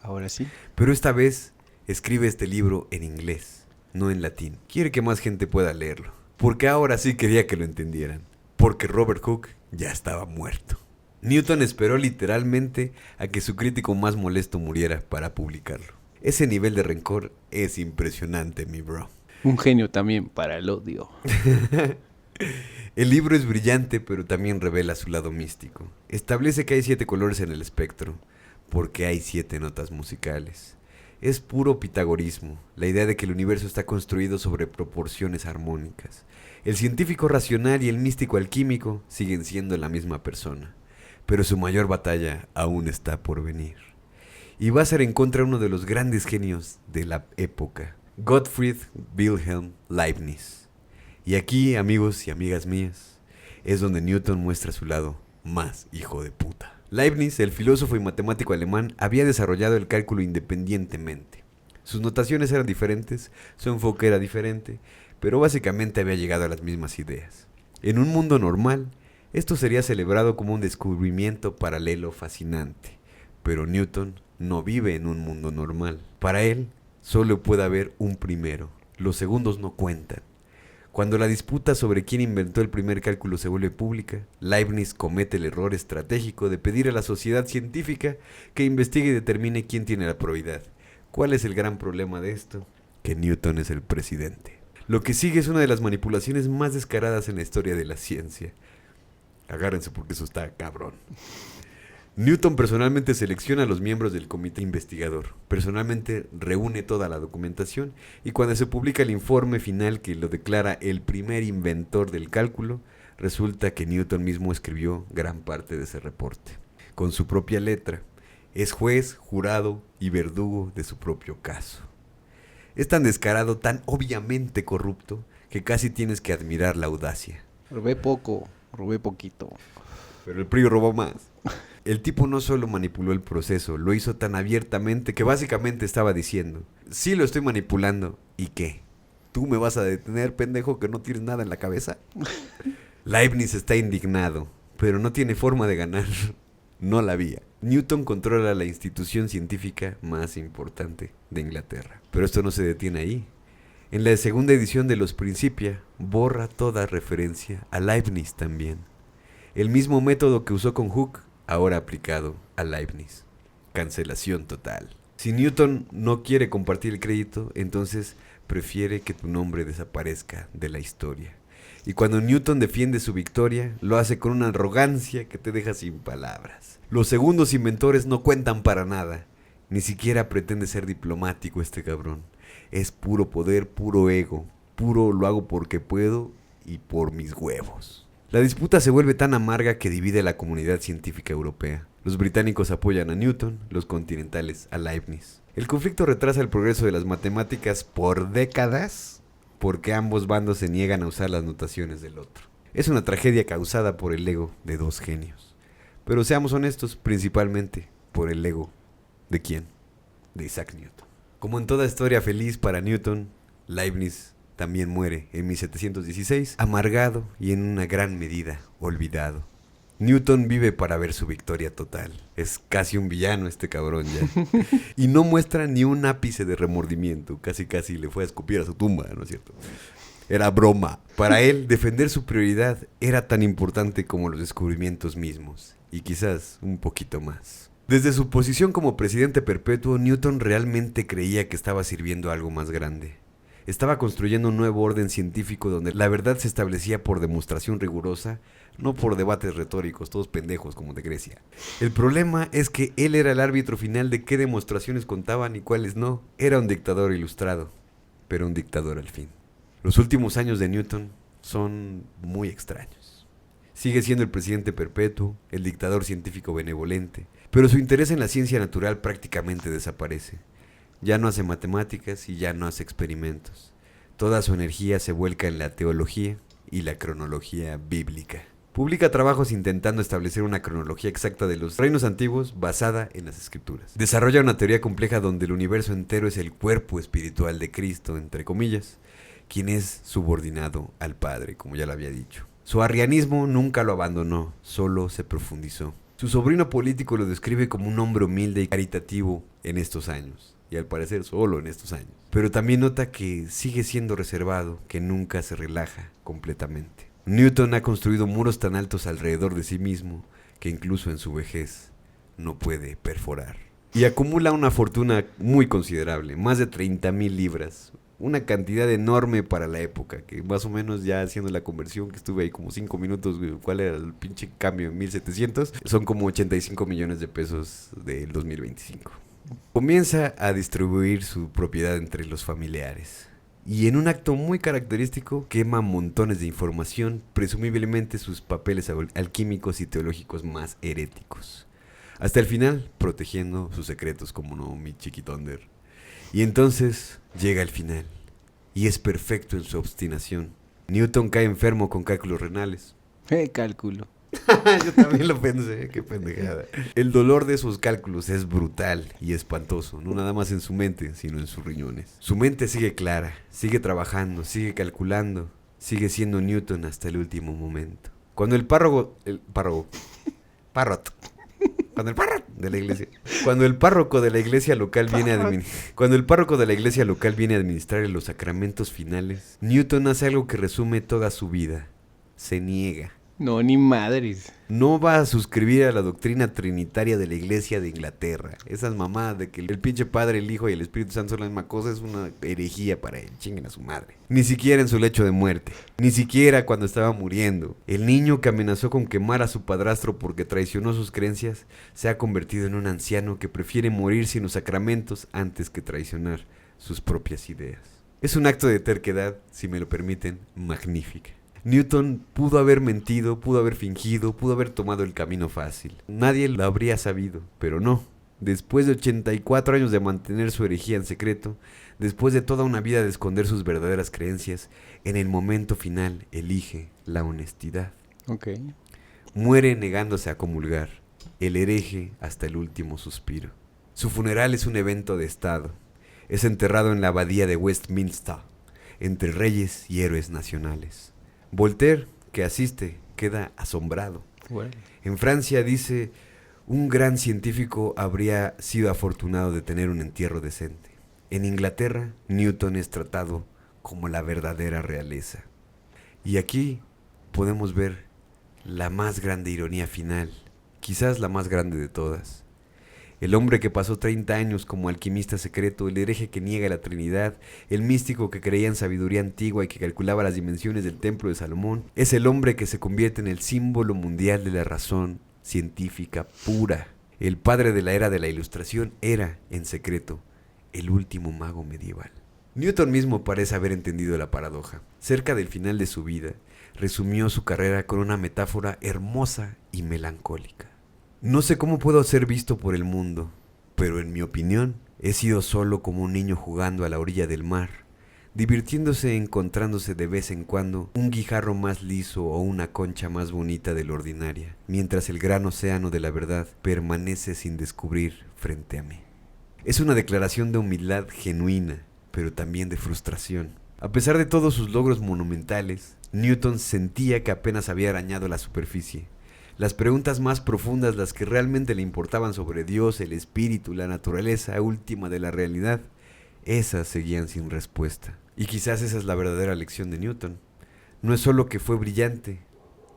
Ahora sí. Pero esta vez escribe este libro en inglés, no en latín. Quiere que más gente pueda leerlo, porque ahora sí quería que lo entendieran, porque Robert Hooke ya estaba muerto. Newton esperó literalmente a que su crítico más molesto muriera para publicarlo. Ese nivel de rencor es impresionante, mi bro. Un genio también para el odio. El libro es brillante, pero también revela su lado místico. Establece que hay 7 colores en el espectro, porque hay 7 notas musicales. Es puro pitagorismo, la idea de que el universo está construido sobre proporciones armónicas. El científico racional y el místico alquímico siguen siendo la misma persona, pero su mayor batalla aún está por venir. Y va a ser en contra de uno de los grandes genios de la época, Gottfried Wilhelm Leibniz. Y aquí, amigos y amigas mías, es donde Newton muestra su lado más hijo de puta. Leibniz, el filósofo y matemático alemán, había desarrollado el cálculo independientemente. Sus notaciones eran diferentes, su enfoque era diferente, pero básicamente había llegado a las mismas ideas. En un mundo normal, esto sería celebrado como un descubrimiento paralelo fascinante. Pero Newton no vive en un mundo normal. Para él, solo puede haber un primero. Los segundos no cuentan. Cuando la disputa sobre quién inventó el primer cálculo se vuelve pública, Leibniz comete el error estratégico de pedir a la sociedad científica que investigue y determine quién tiene la probidad. ¿Cuál es el gran problema de esto? Que Newton es el presidente. Lo que sigue es una de las manipulaciones más descaradas en la historia de la ciencia. Agárrense porque eso está cabrón. Newton personalmente selecciona a los miembros del comité investigador, personalmente reúne toda la documentación y cuando se publica el informe final que lo declara el primer inventor del cálculo, resulta que Newton mismo escribió gran parte de ese reporte. Con su propia letra, es juez, jurado y verdugo de su propio caso. Es tan descarado, tan obviamente corrupto, que casi tienes que admirar la audacia. Robé poco, robé poquito. Pero el PRI robó más. El tipo no solo manipuló el proceso, lo hizo tan abiertamente que básicamente estaba diciendo, sí lo estoy manipulando, ¿y qué? ¿Tú me vas a detener, pendejo, que no tienes nada en la cabeza? Leibniz está indignado, pero no tiene forma de ganar. No la había. Newton controla la institución científica más importante de Inglaterra. Pero esto no se detiene ahí. En la segunda edición de Los Principia, borra toda referencia a Leibniz también. El mismo método que usó con Hooke, ahora aplicado a Leibniz. Cancelación total. Si Newton no quiere compartir el crédito, entonces prefiere que tu nombre desaparezca de la historia. Y cuando Newton defiende su victoria, lo hace con una arrogancia que te deja sin palabras. Los segundos inventores no cuentan para nada. Ni siquiera pretende ser diplomático este cabrón. Es puro poder, puro ego. Puro lo hago porque puedo y por mis huevos. La disputa se vuelve tan amarga que divide a la comunidad científica europea. Los británicos apoyan a Newton, los continentales a Leibniz. El conflicto retrasa el progreso de las matemáticas por décadas porque ambos bandos se niegan a usar las notaciones del otro. Es una tragedia causada por el ego de dos genios. Pero seamos honestos, principalmente por el ego ¿de quién? De Isaac Newton. Como en toda historia feliz para Newton, Leibniz también muere en 1716, amargado y en una gran medida olvidado. Newton vive para ver su victoria total. Es casi un villano este cabrón ya. Y no muestra ni un ápice de remordimiento. Casi le fue a escupir a su tumba, ¿no es cierto? Era broma. Para él, defender su prioridad era tan importante como los descubrimientos mismos. Y quizás un poquito más. Desde su posición como presidente perpetuo, Newton realmente creía que estaba sirviendo a algo más grande. Estaba construyendo un nuevo orden científico donde la verdad se establecía por demostración rigurosa, no por debates retóricos, todos pendejos como de Grecia. El problema es que él era el árbitro final de qué demostraciones contaban y cuáles no. Era un dictador ilustrado, pero un dictador al fin. Los últimos años de Newton son muy extraños. Sigue siendo el presidente perpetuo, el dictador científico benevolente, pero su interés en la ciencia natural prácticamente desaparece. Ya no hace matemáticas y ya no hace experimentos. Toda su energía se vuelca en la teología y la cronología bíblica. Publica trabajos intentando establecer una cronología exacta de los reinos antiguos basada en las escrituras. Desarrolla una teoría compleja donde el universo entero es el cuerpo espiritual de Cristo, entre comillas, quien es subordinado al Padre, como ya lo había dicho. Su arrianismo nunca lo abandonó, solo se profundizó. Su sobrino político lo describe como un hombre humilde y caritativo en estos años, y al parecer solo en estos años. Pero también nota que sigue siendo reservado, que nunca se relaja completamente. Newton ha construido muros tan altos alrededor de sí mismo que incluso en su vejez no puede perforar. Y acumula una fortuna muy considerable, más de 30,000 libras. Una cantidad enorme para la época, que más o menos ya haciendo la conversión, que estuve ahí como 5 minutos, ¿cuál era el pinche cambio en 1700? Son como 85 millones de pesos del 2025. Comienza a distribuir su propiedad entre los familiares. Y en un acto muy característico, quema montones de información, presumiblemente sus papeles alquímicos y teológicos más heréticos. Hasta el final, protegiendo sus secretos, como no, mi chiquitonder. Y entonces llega el final, y es perfecto en su obstinación. Newton cae enfermo con cálculos renales. Cálculo. Yo también lo pensé, qué pendejada. El dolor de esos cálculos es brutal y espantoso, no nada más en su mente, sino en sus riñones. Su mente sigue clara, sigue trabajando, sigue calculando, sigue siendo Newton hasta el último momento. Cuando el párroco de la iglesia local viene a administrar los sacramentos finales, Newton hace algo que resume toda su vida. Se niega. No, ni madres. No va a suscribir a la doctrina trinitaria de la Iglesia de Inglaterra. Esas mamadas de que el pinche Padre, el Hijo y el Espíritu Santo son la misma cosa es una herejía para él. Chinguen a su madre. Ni siquiera en su lecho de muerte. Ni siquiera cuando estaba muriendo. El niño que amenazó con quemar a su padrastro porque traicionó sus creencias se ha convertido en un anciano que prefiere morir sin los sacramentos antes que traicionar sus propias ideas. Es un acto de terquedad, si me lo permiten, magnífica. Newton pudo haber mentido, pudo haber fingido, pudo haber tomado el camino fácil. Nadie lo habría sabido, pero no. Después de 84 años de mantener su herejía en secreto, después de toda una vida de esconder sus verdaderas creencias, en el momento final elige la honestidad. Ok. Muere negándose a comulgar, el hereje hasta el último suspiro. Su funeral es un evento de estado. Es enterrado en la abadía de Westminster, entre reyes y héroes nacionales. Voltaire, que asiste, queda asombrado. Bueno. En Francia dice, un gran científico habría sido afortunado de tener un entierro decente. En Inglaterra, Newton es tratado como la verdadera realeza. Y aquí podemos ver la más grande ironía final, quizás la más grande de todas. El hombre que pasó 30 años como alquimista secreto, el hereje que niega la Trinidad, el místico que creía en sabiduría antigua y que calculaba las dimensiones del templo de Salomón, es el hombre que se convierte en el símbolo mundial de la razón científica pura. El padre de la era de la Ilustración era, en secreto, el último mago medieval. Newton mismo parece haber entendido la paradoja. Cerca del final de su vida, resumió su carrera con una metáfora hermosa y melancólica. No sé cómo puedo ser visto por el mundo, pero en mi opinión, he sido solo como un niño jugando a la orilla del mar, divirtiéndose encontrándose de vez en cuando un guijarro más liso o una concha más bonita de lo ordinaria, mientras el gran océano de la verdad permanece sin descubrir frente a mí. Es una declaración de humildad genuina, pero también de frustración. A pesar de todos sus logros monumentales, Newton sentía que apenas había arañado la superficie. Las preguntas más profundas, las que realmente le importaban sobre Dios, el espíritu, la naturaleza última de la realidad, esas seguían sin respuesta. Y quizás esa es la verdadera lección de Newton. No es solo que fue brillante,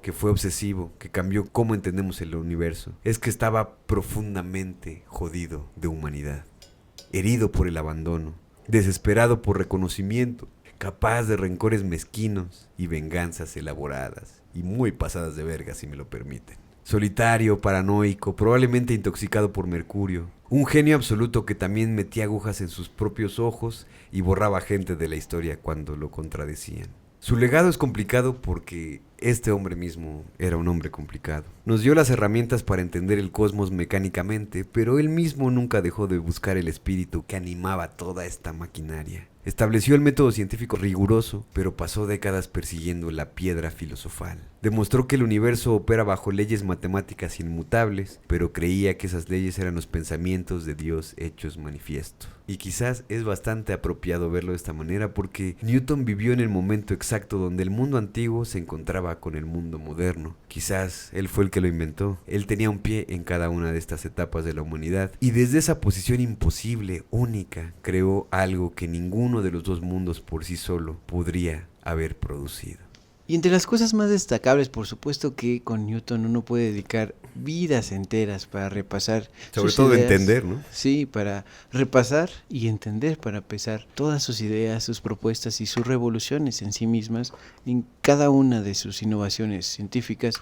que fue obsesivo, que cambió cómo entendemos el universo. Es que estaba profundamente jodido de humanidad, herido por el abandono, desesperado por reconocimiento, capaz de rencores mezquinos y venganzas elaboradas y muy pasadas de verga, si me lo permiten. Solitario, paranoico, probablemente intoxicado por mercurio. Un genio absoluto que también metía agujas en sus propios ojos y borraba gente de la historia cuando lo contradecían. Su legado es complicado porque este hombre mismo era un hombre complicado. Nos dio las herramientas para entender el cosmos mecánicamente, pero él mismo nunca dejó de buscar el espíritu que animaba toda esta maquinaria. Estableció el método científico riguroso, pero pasó décadas persiguiendo la piedra filosofal. Demostró que el universo opera bajo leyes matemáticas inmutables, pero creía que esas leyes eran los pensamientos de Dios hechos manifiesto. Y quizás es bastante apropiado verlo de esta manera porque Newton vivió en el momento exacto donde el mundo antiguo se encontraba con el mundo moderno. Quizás él fue el que lo inventó. Él tenía un pie en cada una de estas etapas de la humanidad y desde esa posición imposible, única, creó algo que ninguno de los dos mundos por sí solo podría haber producido. Y entre las cosas más destacables, por supuesto que con Newton uno puede dedicar vidas enteras para repasar Sobre sus todo ideas. entender, ¿no? Sí, para repasar y entender, para pesar todas sus ideas, sus propuestas y sus revoluciones en sí mismas, en cada una de sus innovaciones científicas.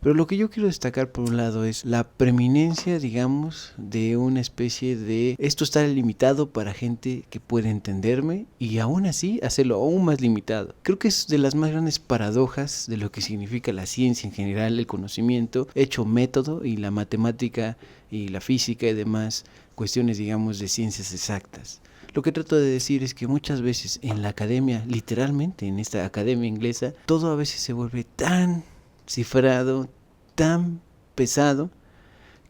Pero lo que yo quiero destacar por un lado es la preeminencia, digamos, de una especie de esto está limitado para gente que puede entenderme y aún así hacerlo aún más limitado. Creo que es de las más grandes paradojas de lo que significa la ciencia en general, el conocimiento hecho método y la matemática y la física y demás cuestiones, digamos, de ciencias exactas. Lo que trato de decir es que muchas veces en la academia, literalmente en esta academia inglesa, todo a veces se vuelve tan cifrado, tan pesado,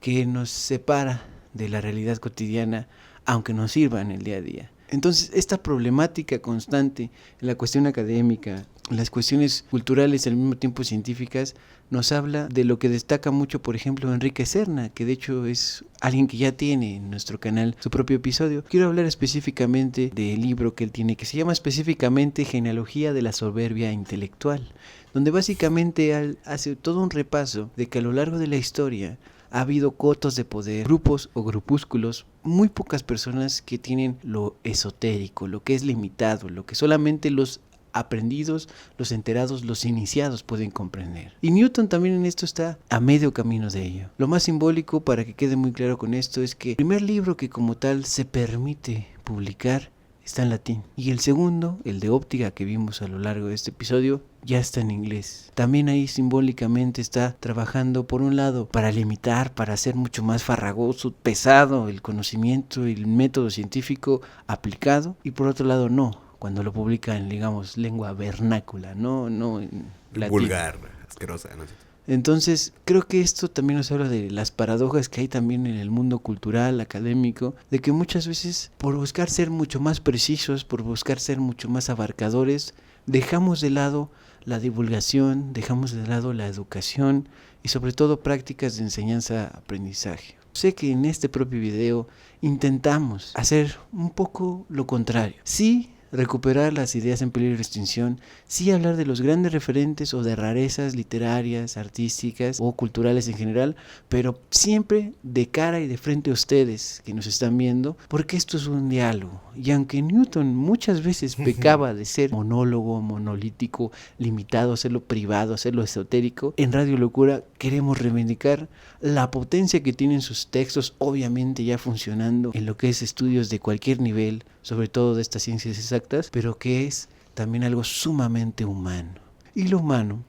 que nos separa de la realidad cotidiana, aunque nos sirva en el día a día. Entonces, esta problemática constante en la cuestión académica, las cuestiones culturales y al mismo tiempo científicas, nos habla de lo que destaca mucho, por ejemplo, Enrique Serna, que de hecho es alguien que ya tiene en nuestro canal su propio episodio. Quiero hablar específicamente del libro que él tiene, que se llama específicamente Genealogía de la soberbia intelectual, donde básicamente él hace todo un repaso de que a lo largo de la historia ha habido cotos de poder, grupos o grupúsculos, muy pocas personas que tienen lo esotérico, lo que es limitado, lo que solamente los aprendidos, los enterados, los iniciados pueden comprender. Y Newton también en esto está a medio camino de ello. Lo más simbólico, para que quede muy claro con esto, es que el primer libro que como tal se permite publicar está en latín. Y el segundo, el de óptica que vimos a lo largo de este episodio, ya está en inglés. También ahí simbólicamente está trabajando por un lado para limitar, para hacer mucho más farragoso, pesado el conocimiento y el método científico aplicado, y por otro lado no, cuando lo publica en, digamos, lengua vernácula, no en latín. Vulgar, asquerosa, ¿no? Entonces, creo que esto también nos habla de las paradojas que hay también en el mundo cultural, académico, de que muchas veces por buscar ser mucho más precisos, por buscar ser mucho más abarcadores, dejamos de lado la divulgación, dejamos de lado la educación y sobre todo prácticas de enseñanza-aprendizaje. Sé que en este propio video intentamos hacer un poco lo contrario. Sí, recuperar las ideas en peligro de extinción, sí hablar de los grandes referentes o de rarezas literarias, artísticas o culturales en general, pero siempre de cara y de frente a ustedes que nos están viendo, porque esto es un diálogo. Y aunque Newton muchas veces pecaba de ser monólogo, monolítico, limitado, hacerlo privado, hacerlo esotérico, en Radio Locura queremos reivindicar la potencia que tienen sus textos, obviamente ya funcionando en lo que es estudios de cualquier nivel, sobre todo de estas ciencias exactas, pero que es también algo sumamente humano. Y lo humano,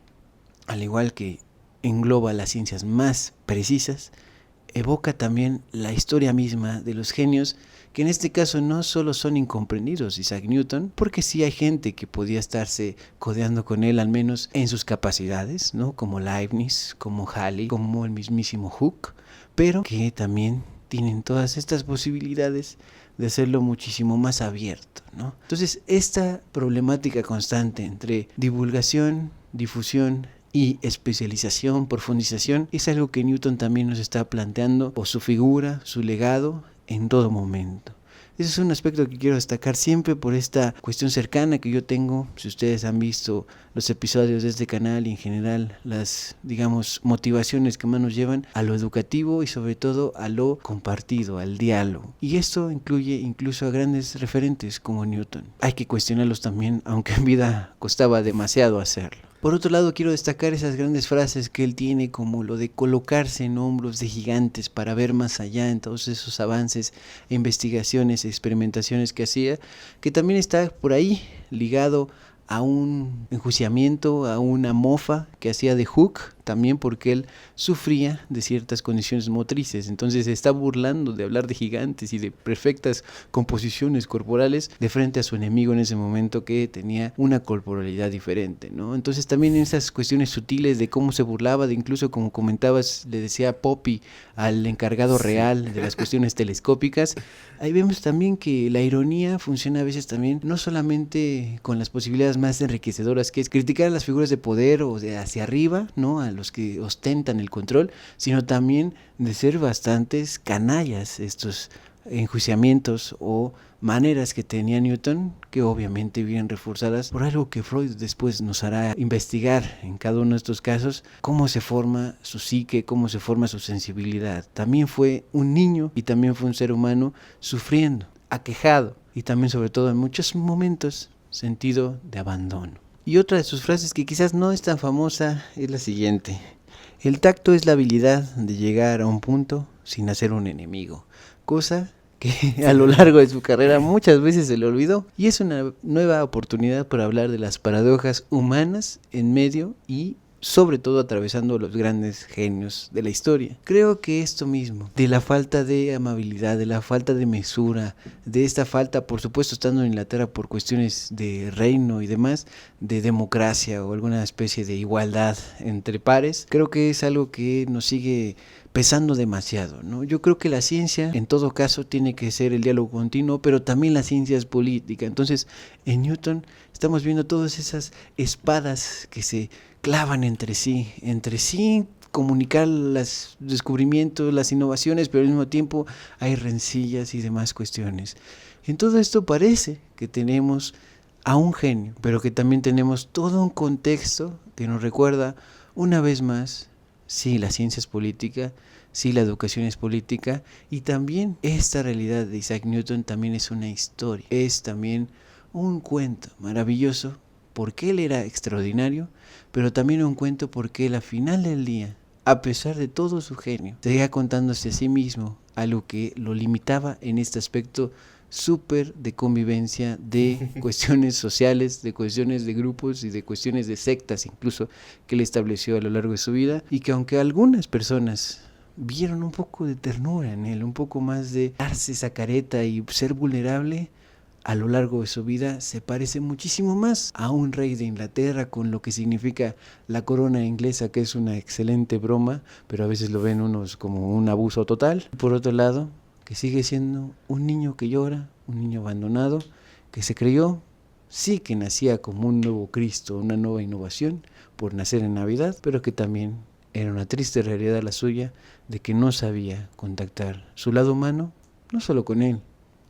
al igual que engloba las ciencias más precisas, evoca también la historia misma de los genios, que en este caso no solo son incomprendidos, Isaac Newton, porque sí hay gente que podía estarse codeando con él, al menos en sus capacidades, ¿no? Como Leibniz, como Halley, como el mismísimo Hooke, pero que también tienen todas estas posibilidades de hacerlo muchísimo más abierto, ¿no? Entonces, esta problemática constante entre divulgación, difusión y especialización, profundización, es algo que Newton también nos está planteando, o su figura, su legado, en todo momento. Ese es un aspecto que quiero destacar siempre por esta cuestión cercana que yo tengo. Si ustedes han visto los episodios de este canal y en general las, digamos, motivaciones que más nos llevan a lo educativo y sobre todo a lo compartido, al diálogo. Y esto incluye incluso a grandes referentes como Newton. Hay que cuestionarlos también, aunque en vida costaba demasiado hacerlo. Por otro lado, quiero destacar esas grandes frases que él tiene, como lo de colocarse en hombros de gigantes para ver más allá en todos esos avances, investigaciones, experimentaciones que hacía, que también está por ahí ligado a un enjuiciamiento, a una mofa que hacía de Hooke, también porque él sufría de ciertas condiciones motrices. Entonces se está burlando de hablar de gigantes y de perfectas composiciones corporales de frente a su enemigo en ese momento, que tenía una corporalidad diferente, ¿no? Entonces también en esas cuestiones sutiles de cómo se burlaba, de incluso como comentabas, le decía Poppy al encargado real de las cuestiones telescópicas. Ahí vemos también que la ironía funciona a veces también no solamente con las posibilidades más enriquecedoras, que es criticar a las figuras de poder o de hacia arriba, ¿no?, a los que ostentan el control, sino también de ser bastantes canallas estos enjuiciamientos o maneras que tenía Newton, que obviamente vienen reforzadas por algo que Freud después nos hará investigar en cada uno de estos casos, cómo se forma su psique, cómo se forma su sensibilidad. También fue un niño y también fue un ser humano sufriendo, aquejado y también, sobre todo en muchos momentos, sentido de abandono. Y otra de sus frases que quizás no es tan famosa es la siguiente: el tacto es la habilidad de llegar a un punto sin hacer un enemigo, cosa que a lo largo de su carrera muchas veces se le olvidó, y es una nueva oportunidad para hablar de las paradojas humanas en medio y sobre todo atravesando los grandes genios de la historia. Creo que esto mismo, de la falta de amabilidad, de la falta de mesura, de esta falta, por supuesto estando en Inglaterra por cuestiones de reino y demás, de democracia o alguna especie de igualdad entre pares, creo que es algo que nos sigue pesando demasiado, ¿no? Yo creo que la ciencia, en todo caso, tiene que ser el diálogo continuo, pero también la ciencia es política. Entonces, en Newton estamos viendo todas esas espadas que se clavan entre sí, comunicar los descubrimientos, las innovaciones, pero al mismo tiempo hay rencillas y demás cuestiones. En todo esto parece que tenemos a un genio, pero que también tenemos todo un contexto que nos recuerda una vez más, sí, la ciencia es política, sí, la educación es política, y también esta realidad de Isaac Newton también es una historia, es también un cuento maravilloso, porque él era extraordinario, pero también un cuento porque él, al final del día, a pesar de todo su genio, seguía contándose a sí mismo algo que lo limitaba en este aspecto súper de convivencia, de cuestiones sociales, de cuestiones de grupos y de cuestiones de sectas incluso, que él estableció a lo largo de su vida, y que aunque algunas personas vieron un poco de ternura en él, un poco más de darse esa careta y ser vulnerable, a lo largo de su vida se parece muchísimo más a un rey de Inglaterra, con lo que significa la corona inglesa, que es una excelente broma, pero a veces lo ven unos como un abuso total. Por otro lado, que sigue siendo un niño que llora, un niño abandonado, que se creyó, sí, que nacía como un nuevo Cristo, una nueva innovación por nacer en Navidad, pero que también era una triste realidad la suya, de que no sabía contactar su lado humano, no solo con él,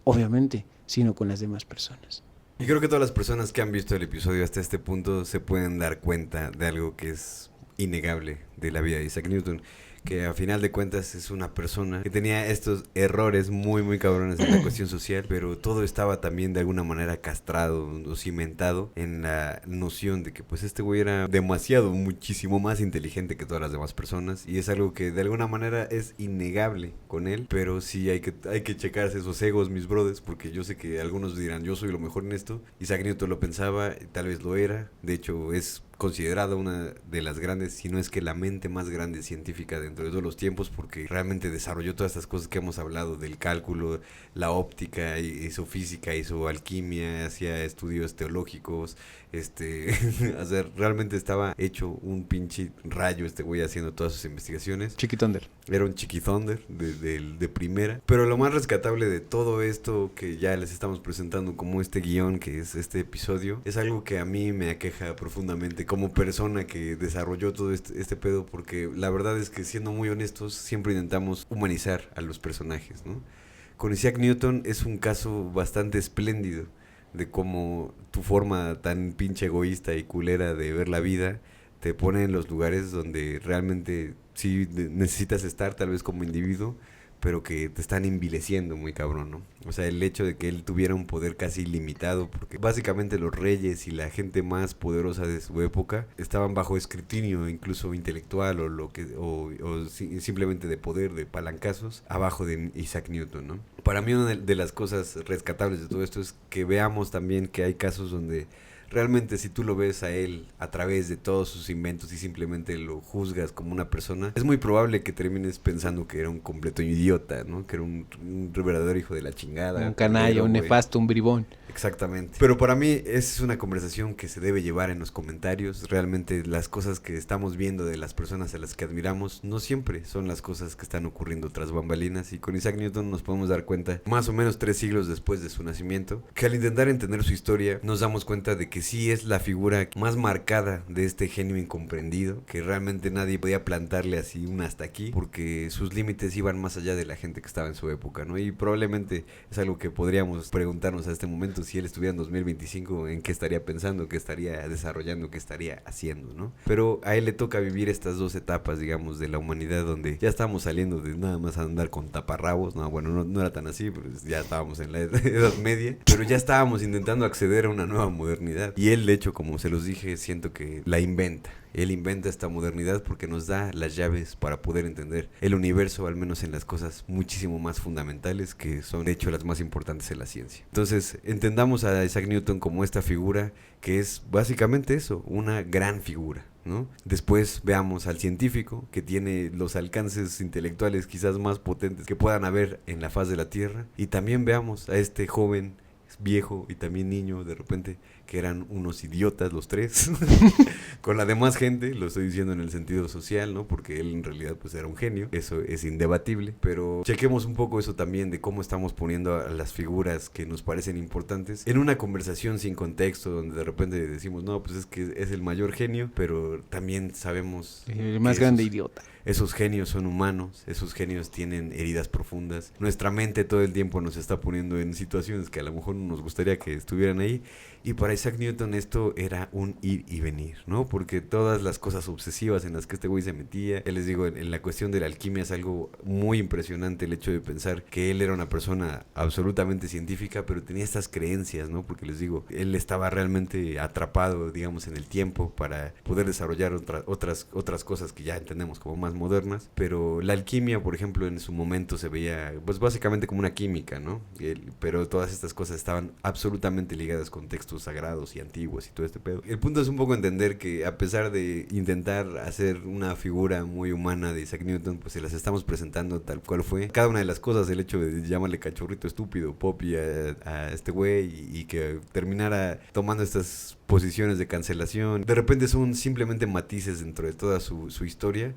obviamente, sino con las demás personas. Y creo que todas las personas que han visto el episodio hasta este punto se pueden dar cuenta de algo que es innegable de la vida de Isaac Newton, que a final de cuentas es una persona que tenía estos errores muy muy cabrones en la cuestión social, pero todo estaba también de alguna manera castrado o cimentado en la noción de que pues este güey era demasiado, muchísimo más inteligente que todas las demás personas, y es algo que de alguna manera es innegable con él, pero sí hay que checarse esos egos, mis brothers, porque yo sé que algunos dirán yo soy lo mejor en esto. Isaac Newton lo pensaba, tal vez lo era, de hecho es considerada una de las grandes, si no es que la mente más grande científica dentro de todos los tiempos, porque realmente desarrolló todas estas cosas que hemos hablado del cálculo, la óptica, hizo física, hizo alquimia, hacía estudios teológicos, o sea, realmente estaba hecho un pinche rayo este güey haciendo todas sus investigaciones. Chiquitonder. Era un chiquitonder de primera. Pero lo más rescatable de todo esto que ya les estamos presentando como este guión, que es este episodio, es algo que a mí me aqueja profundamente como persona que desarrolló todo este pedo, porque la verdad es que, siendo muy honestos, siempre intentamos humanizar a los personajes, ¿no? con Isaac Newton es un caso bastante espléndido de cómo tu forma tan pinche egoísta y culera de ver la vida te pone en los lugares donde realmente sí necesitas estar, tal vez como individuo, pero que te están envileciendo muy cabrón, ¿no? O sea, el hecho de que él tuviera un poder casi ilimitado, porque básicamente los reyes y la gente más poderosa de su época estaban bajo escrutinio, incluso intelectual simplemente de poder, de palancazos, abajo de Isaac Newton, ¿no? Para mí una de las cosas rescatables de todo esto es que veamos también que hay casos donde realmente si tú lo ves a él a través de todos sus inventos y simplemente lo juzgas como una persona, es muy probable que termines pensando que era un completo idiota, ¿no? Que era un verdadero hijo de la chingada. Un canalla, un nefasto, un bribón. Exactamente. Pero para mí esa es una conversación que se debe llevar en los comentarios. Realmente las cosas que estamos viendo de las personas a las que admiramos no siempre son las cosas que están ocurriendo tras bambalinas. Y con Isaac Newton nos podemos dar cuenta, más o menos 3 siglos después de su nacimiento, que al intentar entender su historia nos damos cuenta de que sí es la figura más marcada de este genio incomprendido, que realmente nadie podía plantarle así un hasta aquí, porque sus límites iban más allá de la gente que estaba en su época, ¿no? Y probablemente es algo que podríamos preguntarnos a este momento, si él estuviera en 2025, en qué estaría pensando, qué estaría desarrollando, qué estaría haciendo, ¿no? Pero a él le toca vivir estas 2 etapas, digamos, de la humanidad, donde ya estamos saliendo de nada más andar con taparrabos, no, bueno, no era tan así, pero ya estábamos en la Edad Media, pero ya estábamos intentando acceder a una nueva modernidad. Y él, de hecho, como se los dije, siento que la inventa. Él inventa esta modernidad porque nos da las llaves para poder entender el universo, al menos en las cosas muchísimo más fundamentales, que son de hecho las más importantes en la ciencia. Entonces, entendamos a Isaac Newton como esta figura que es básicamente eso, una gran figura, ¿no? Después veamos al científico que tiene los alcances intelectuales quizás más potentes que puedan haber en la faz de la Tierra, y también veamos a este joven viejo y también niño, de repente, que eran unos idiotas los tres con la demás gente, lo estoy diciendo en el sentido social, ¿no? Porque él en realidad pues era un genio, eso es indebatible, pero chequemos un poco eso también de cómo estamos poniendo a las figuras que nos parecen importantes en una conversación sin contexto, donde de repente decimos, no, pues es que es el mayor genio, pero también sabemos el más grande idiota. Esos genios son humanos, esos genios tienen heridas profundas. Nuestra mente todo el tiempo nos está poniendo en situaciones que a lo mejor no nos gustaría que estuvieran ahí. Y para Isaac Newton esto era un ir y venir, ¿no? Porque todas las cosas obsesivas en las que este güey se metía, les digo, en la cuestión de la alquimia es algo muy impresionante el hecho de pensar que él era una persona absolutamente científica, pero tenía estas creencias, ¿no? Porque les digo, él estaba realmente atrapado, digamos, en el tiempo para poder desarrollar otras cosas que ya entendemos como más modernas, pero la alquimia, por ejemplo, en su momento se veía pues básicamente como una química, ¿no? Pero todas estas cosas estaban absolutamente ligadas con textos sagrados y antiguos y todo este pedo. El punto es un poco entender que a pesar de intentar hacer una figura muy humana de Isaac Newton, pues se las estamos presentando tal cual fue. Cada una de las cosas, el hecho de llamarle cachorrito estúpido, Poppy a este güey y que terminara tomando estas posiciones de cancelación, de repente son simplemente matices dentro de toda su historia,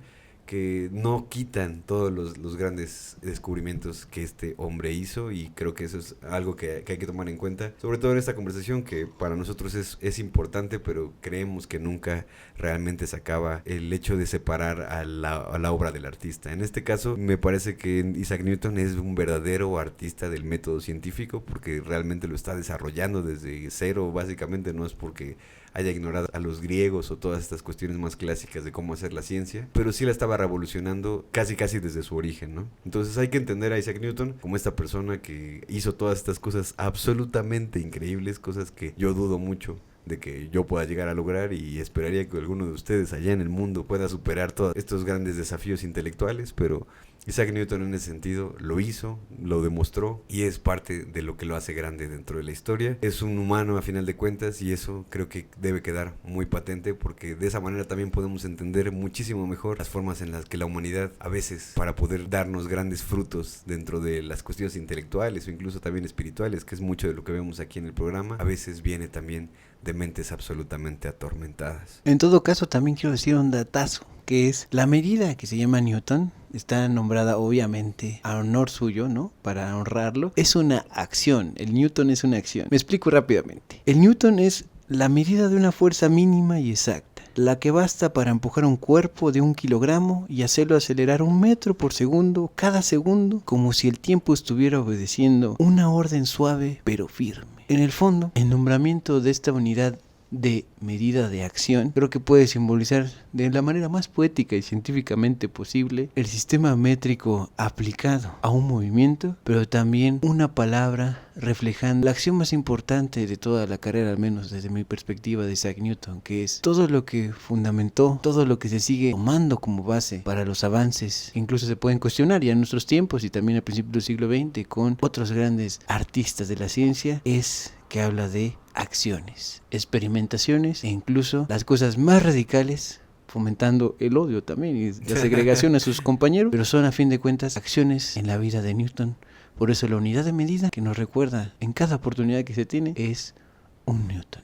que no quitan todos los grandes descubrimientos que este hombre hizo, y creo que eso es algo que hay que tomar en cuenta, sobre todo en esta conversación que para nosotros es importante, pero creemos que nunca realmente se acaba el hecho de separar a la obra del artista. En este caso me parece que Isaac Newton es un verdadero artista del método científico, porque realmente lo está desarrollando desde cero, básicamente. No es porque haya ignorado a los griegos o todas estas cuestiones más clásicas de cómo hacer la ciencia, pero sí la estaba revolucionando casi desde su origen, ¿no? Entonces hay que entender a Isaac Newton como esta persona que hizo todas estas cosas absolutamente increíbles, cosas que yo dudo mucho de que yo pueda llegar a lograr, y esperaría que alguno de ustedes allá en el mundo pueda superar todos estos grandes desafíos intelectuales, pero Isaac Newton en ese sentido lo hizo, lo demostró, y es parte de lo que lo hace grande dentro de la historia. Es un humano a final de cuentas, y eso creo que debe quedar muy patente, porque de esa manera también podemos entender muchísimo mejor las formas en las que la humanidad, a veces, para poder darnos grandes frutos dentro de las cuestiones intelectuales o incluso también espirituales, que es mucho de lo que vemos aquí en el programa, a veces viene también de mentes absolutamente atormentadas. En todo caso, también quiero decir un datazo, que es la medida que se llama Newton, está nombrada obviamente a honor suyo, ¿no? Para honrarlo. Es una acción, el Newton es una acción. Me explico rápidamente. El Newton es la medida de una fuerza mínima y exacta. la que basta para empujar un cuerpo de 1 kilogramo y hacerlo acelerar 1 metro por segundo, cada segundo, como si el tiempo estuviera obedeciendo una orden suave pero firme. En el fondo, el nombramiento de esta unidad de medida de acción creo que puede simbolizar de la manera más poética y científicamente posible el sistema métrico aplicado a un movimiento, pero también una palabra reflejando la acción más importante de toda la carrera, al menos desde mi perspectiva, de Isaac Newton, que es todo lo que fundamentó, todo lo que se sigue tomando como base para los avances que incluso se pueden cuestionar ya en nuestros tiempos y también a principios del siglo XX con otros grandes artistas de la ciencia, es que habla de acciones, experimentaciones e incluso las cosas más radicales, fomentando el odio también y la segregación a sus compañeros, pero son a fin de cuentas acciones en la vida de Newton. Por eso la unidad de medida que nos recuerda en cada oportunidad que se tiene es un Newton.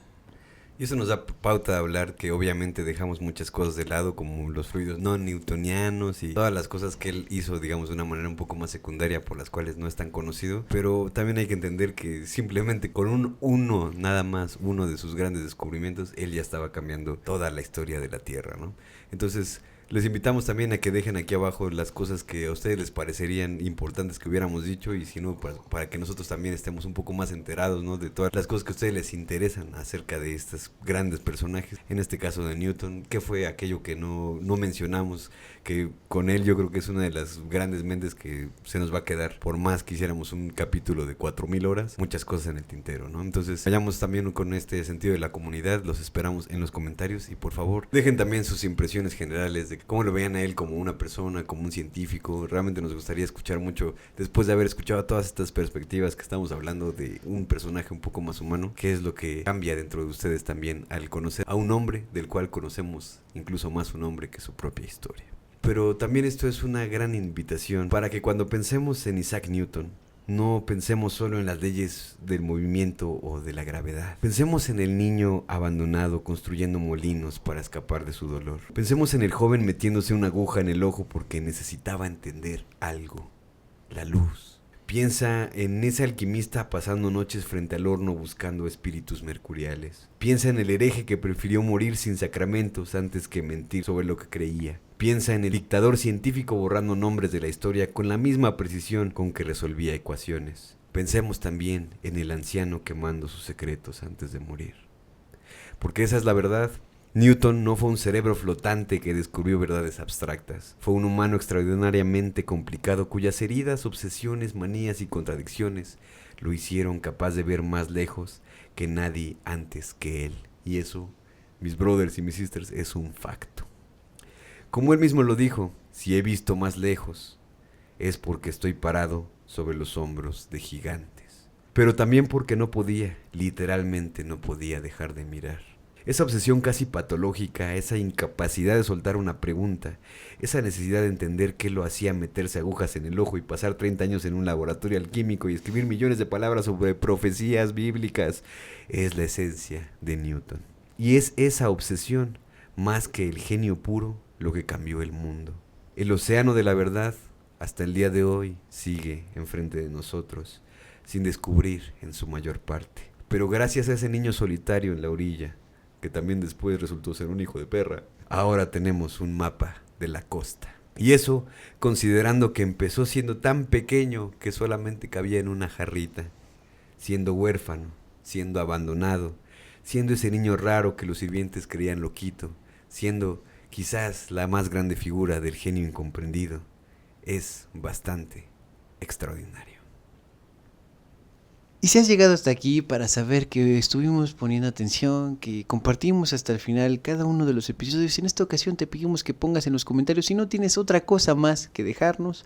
Y eso nos da pauta de hablar que obviamente dejamos muchas cosas de lado, como los fluidos no newtonianos y todas las cosas que él hizo, digamos, de una manera un poco más secundaria, por las cuales no es tan conocido. Pero también hay que entender que simplemente con nada más, uno de sus grandes descubrimientos, él ya estaba cambiando toda la historia de la Tierra, ¿no? Entonces, les invitamos también a que dejen aquí abajo las cosas que a ustedes les parecerían importantes que hubiéramos dicho, y si no, para que nosotros también estemos un poco más enterados, ¿no?, de todas las cosas que a ustedes les interesan acerca de estos grandes personajes. En este caso de Newton, ¿qué fue aquello que no mencionamos? Que con él yo creo que es una de las grandes mentes que se nos va a quedar, por más que hiciéramos un capítulo de 4000 horas, muchas cosas en el tintero, ¿no? Entonces, vayamos también con este sentido de la comunidad, los esperamos en los comentarios, y por favor, dejen también sus impresiones generales de cómo lo vean a él como una persona, como un científico. Realmente nos gustaría escuchar mucho, después de haber escuchado todas estas perspectivas que estamos hablando de un personaje un poco más humano, qué es lo que cambia dentro de ustedes también al conocer a un hombre del cual conocemos incluso más un hombre que su propia historia. Pero también esto es una gran invitación para que cuando pensemos en Isaac Newton, no pensemos solo en las leyes del movimiento o de la gravedad. Pensemos en el niño abandonado construyendo molinos para escapar de su dolor. Pensemos en el joven metiéndose una aguja en el ojo porque necesitaba entender algo, la luz. Piensa en ese alquimista pasando noches frente al horno buscando espíritus mercuriales. Piensa en el hereje que prefirió morir sin sacramentos antes que mentir sobre lo que creía. Piensa en el dictador científico borrando nombres de la historia con la misma precisión con que resolvía ecuaciones. Pensemos también en el anciano quemando sus secretos antes de morir. Porque esa es la verdad. Newton no fue un cerebro flotante que descubrió verdades abstractas. Fue un humano extraordinariamente complicado cuyas heridas, obsesiones, manías y contradicciones lo hicieron capaz de ver más lejos que nadie antes que él. Y eso, mis brothers y mis sisters, es un facto. Como él mismo lo dijo, si he visto más lejos, es porque estoy parado sobre los hombros de gigantes. Pero también porque no podía, literalmente no podía dejar de mirar. Esa obsesión casi patológica, esa incapacidad de soltar una pregunta, esa necesidad de entender qué lo hacía meterse agujas en el ojo y pasar 30 años en un laboratorio alquímico y escribir millones de palabras sobre profecías bíblicas, es la esencia de Newton. Y es esa obsesión, más que el genio puro, lo que cambió el mundo. El océano de la verdad, hasta el día de hoy, sigue enfrente de nosotros, sin descubrir en su mayor parte. Pero gracias a ese niño solitario en la orilla, que también después resultó ser un hijo de perra, ahora tenemos un mapa de la costa. Y eso, considerando que empezó siendo tan pequeño que solamente cabía en una jarrita, siendo huérfano, siendo abandonado, siendo ese niño raro que los sirvientes creían loquito, siendo quizás la más grande figura del genio incomprendido, es bastante extraordinario. Y si has llegado hasta aquí para saber que estuvimos poniendo atención, que compartimos hasta el final cada uno de los episodios, en esta ocasión te pedimos que pongas en los comentarios, si no tienes otra cosa más que dejarnos,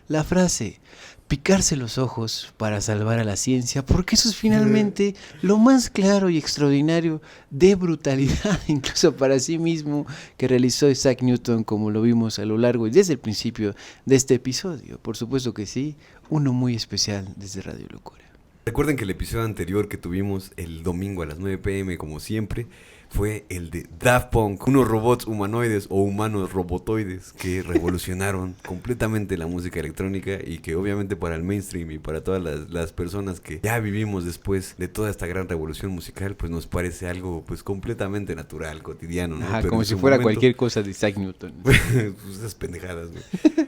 la frase, picarse los ojos para salvar a la ciencia, porque eso es finalmente lo más claro y extraordinario de brutalidad, incluso para sí mismo, que realizó Isaac Newton, como lo vimos a lo largo y desde el principio de este episodio. Por supuesto que sí, uno muy especial desde Radio Locura. Recuerden que el episodio anterior que tuvimos el domingo a las 9 p.m, como siempre, fue el de Daft Punk, unos robots humanoides o humanos robotoides que revolucionaron completamente la música electrónica y que obviamente para el mainstream y para todas las personas que ya vivimos después de toda esta gran revolución musical, pues nos parece algo pues completamente natural, cotidiano, ¿no? Ajá, Pero como en si su fuera momento, cualquier cosa de Isaac Newton. pues esas pendejadas, güey.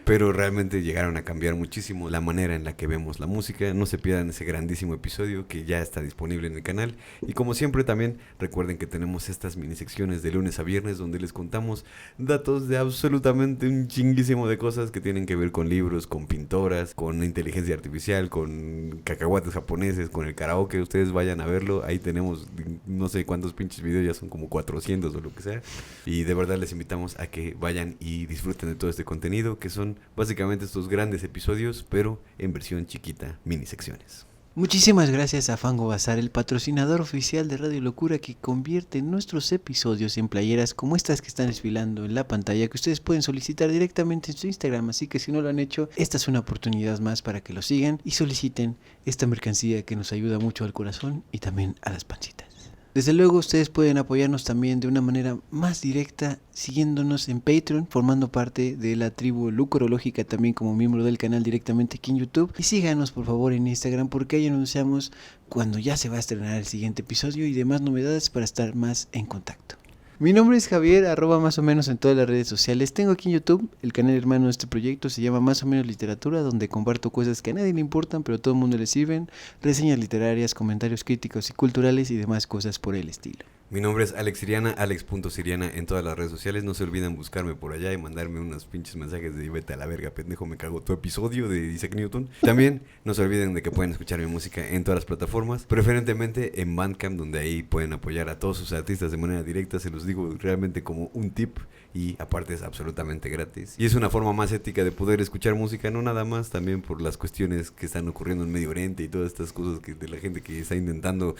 Pero realmente llegaron a cambiar muchísimo la manera en la que vemos la música. No se pierdan ese grandísimo episodio que ya está disponible en el canal. Y como siempre también recuerden que tenemos estas mini secciones de lunes a viernes donde les contamos datos de absolutamente un chinguísimo de cosas que tienen que ver con libros, con pintoras, con inteligencia artificial, con cacahuates japoneses, con el karaoke. Ustedes vayan a verlo. Ahí tenemos no sé cuántos pinches videos, ya son como 400 o lo que sea. Y de verdad les invitamos a que vayan y disfruten de todo este contenido, que son básicamente estos grandes episodios, pero en versión chiquita, mini secciones. Muchísimas gracias a Fango Bazar, el patrocinador oficial de Radio Locura, que convierte nuestros episodios en playeras como estas que están desfilando en la pantalla, que ustedes pueden solicitar directamente en su Instagram. Así que si no lo han hecho, esta es una oportunidad más para que lo sigan y soliciten esta mercancía que nos ayuda mucho al corazón y también a las pancitas. Desde luego ustedes pueden apoyarnos también de una manera más directa siguiéndonos en Patreon, formando parte de la tribu Lucorológica también como miembro del canal directamente aquí en YouTube. Y síganos por favor en Instagram porque ahí anunciamos cuando ya se va a estrenar el siguiente episodio y demás novedades para estar más en contacto. Mi nombre es Javier, @ más o menos en todas las redes sociales. Tengo aquí en YouTube el canal hermano de este proyecto, se llama Más o menos Literatura, donde comparto cosas que a nadie le importan, pero a todo el mundo le sirven, reseñas literarias, comentarios críticos y culturales y demás cosas por el estilo. Mi nombre es Alex Siriana, alex.siriana en todas las redes sociales. No se olviden buscarme por allá y mandarme unos pinches mensajes de vete a la verga, pendejo, me cago tu episodio de Isaac Newton. También no se olviden de que pueden escuchar mi música en todas las plataformas, preferentemente en Bandcamp, donde ahí pueden apoyar a todos sus artistas de manera directa. Se los digo realmente como un tip y aparte es absolutamente gratis. Y es una forma más ética de poder escuchar música, no nada más también por las cuestiones que están ocurriendo en Medio Oriente y todas estas cosas que de la gente que está intentando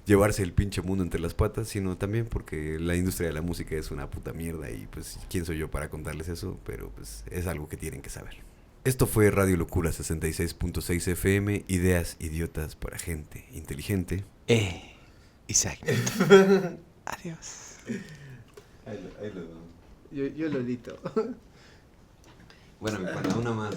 llevarse el pinche mundo entre las patas, sino también porque la industria de la música es una puta mierda y pues quién soy yo para contarles eso, pero pues es algo que tienen que saber. Esto fue Radio Locura 66.6 FM, ideas idiotas para gente inteligente. Isaac. Adiós. Ahí lo Yo lo edito. Bueno, mi pana, una más.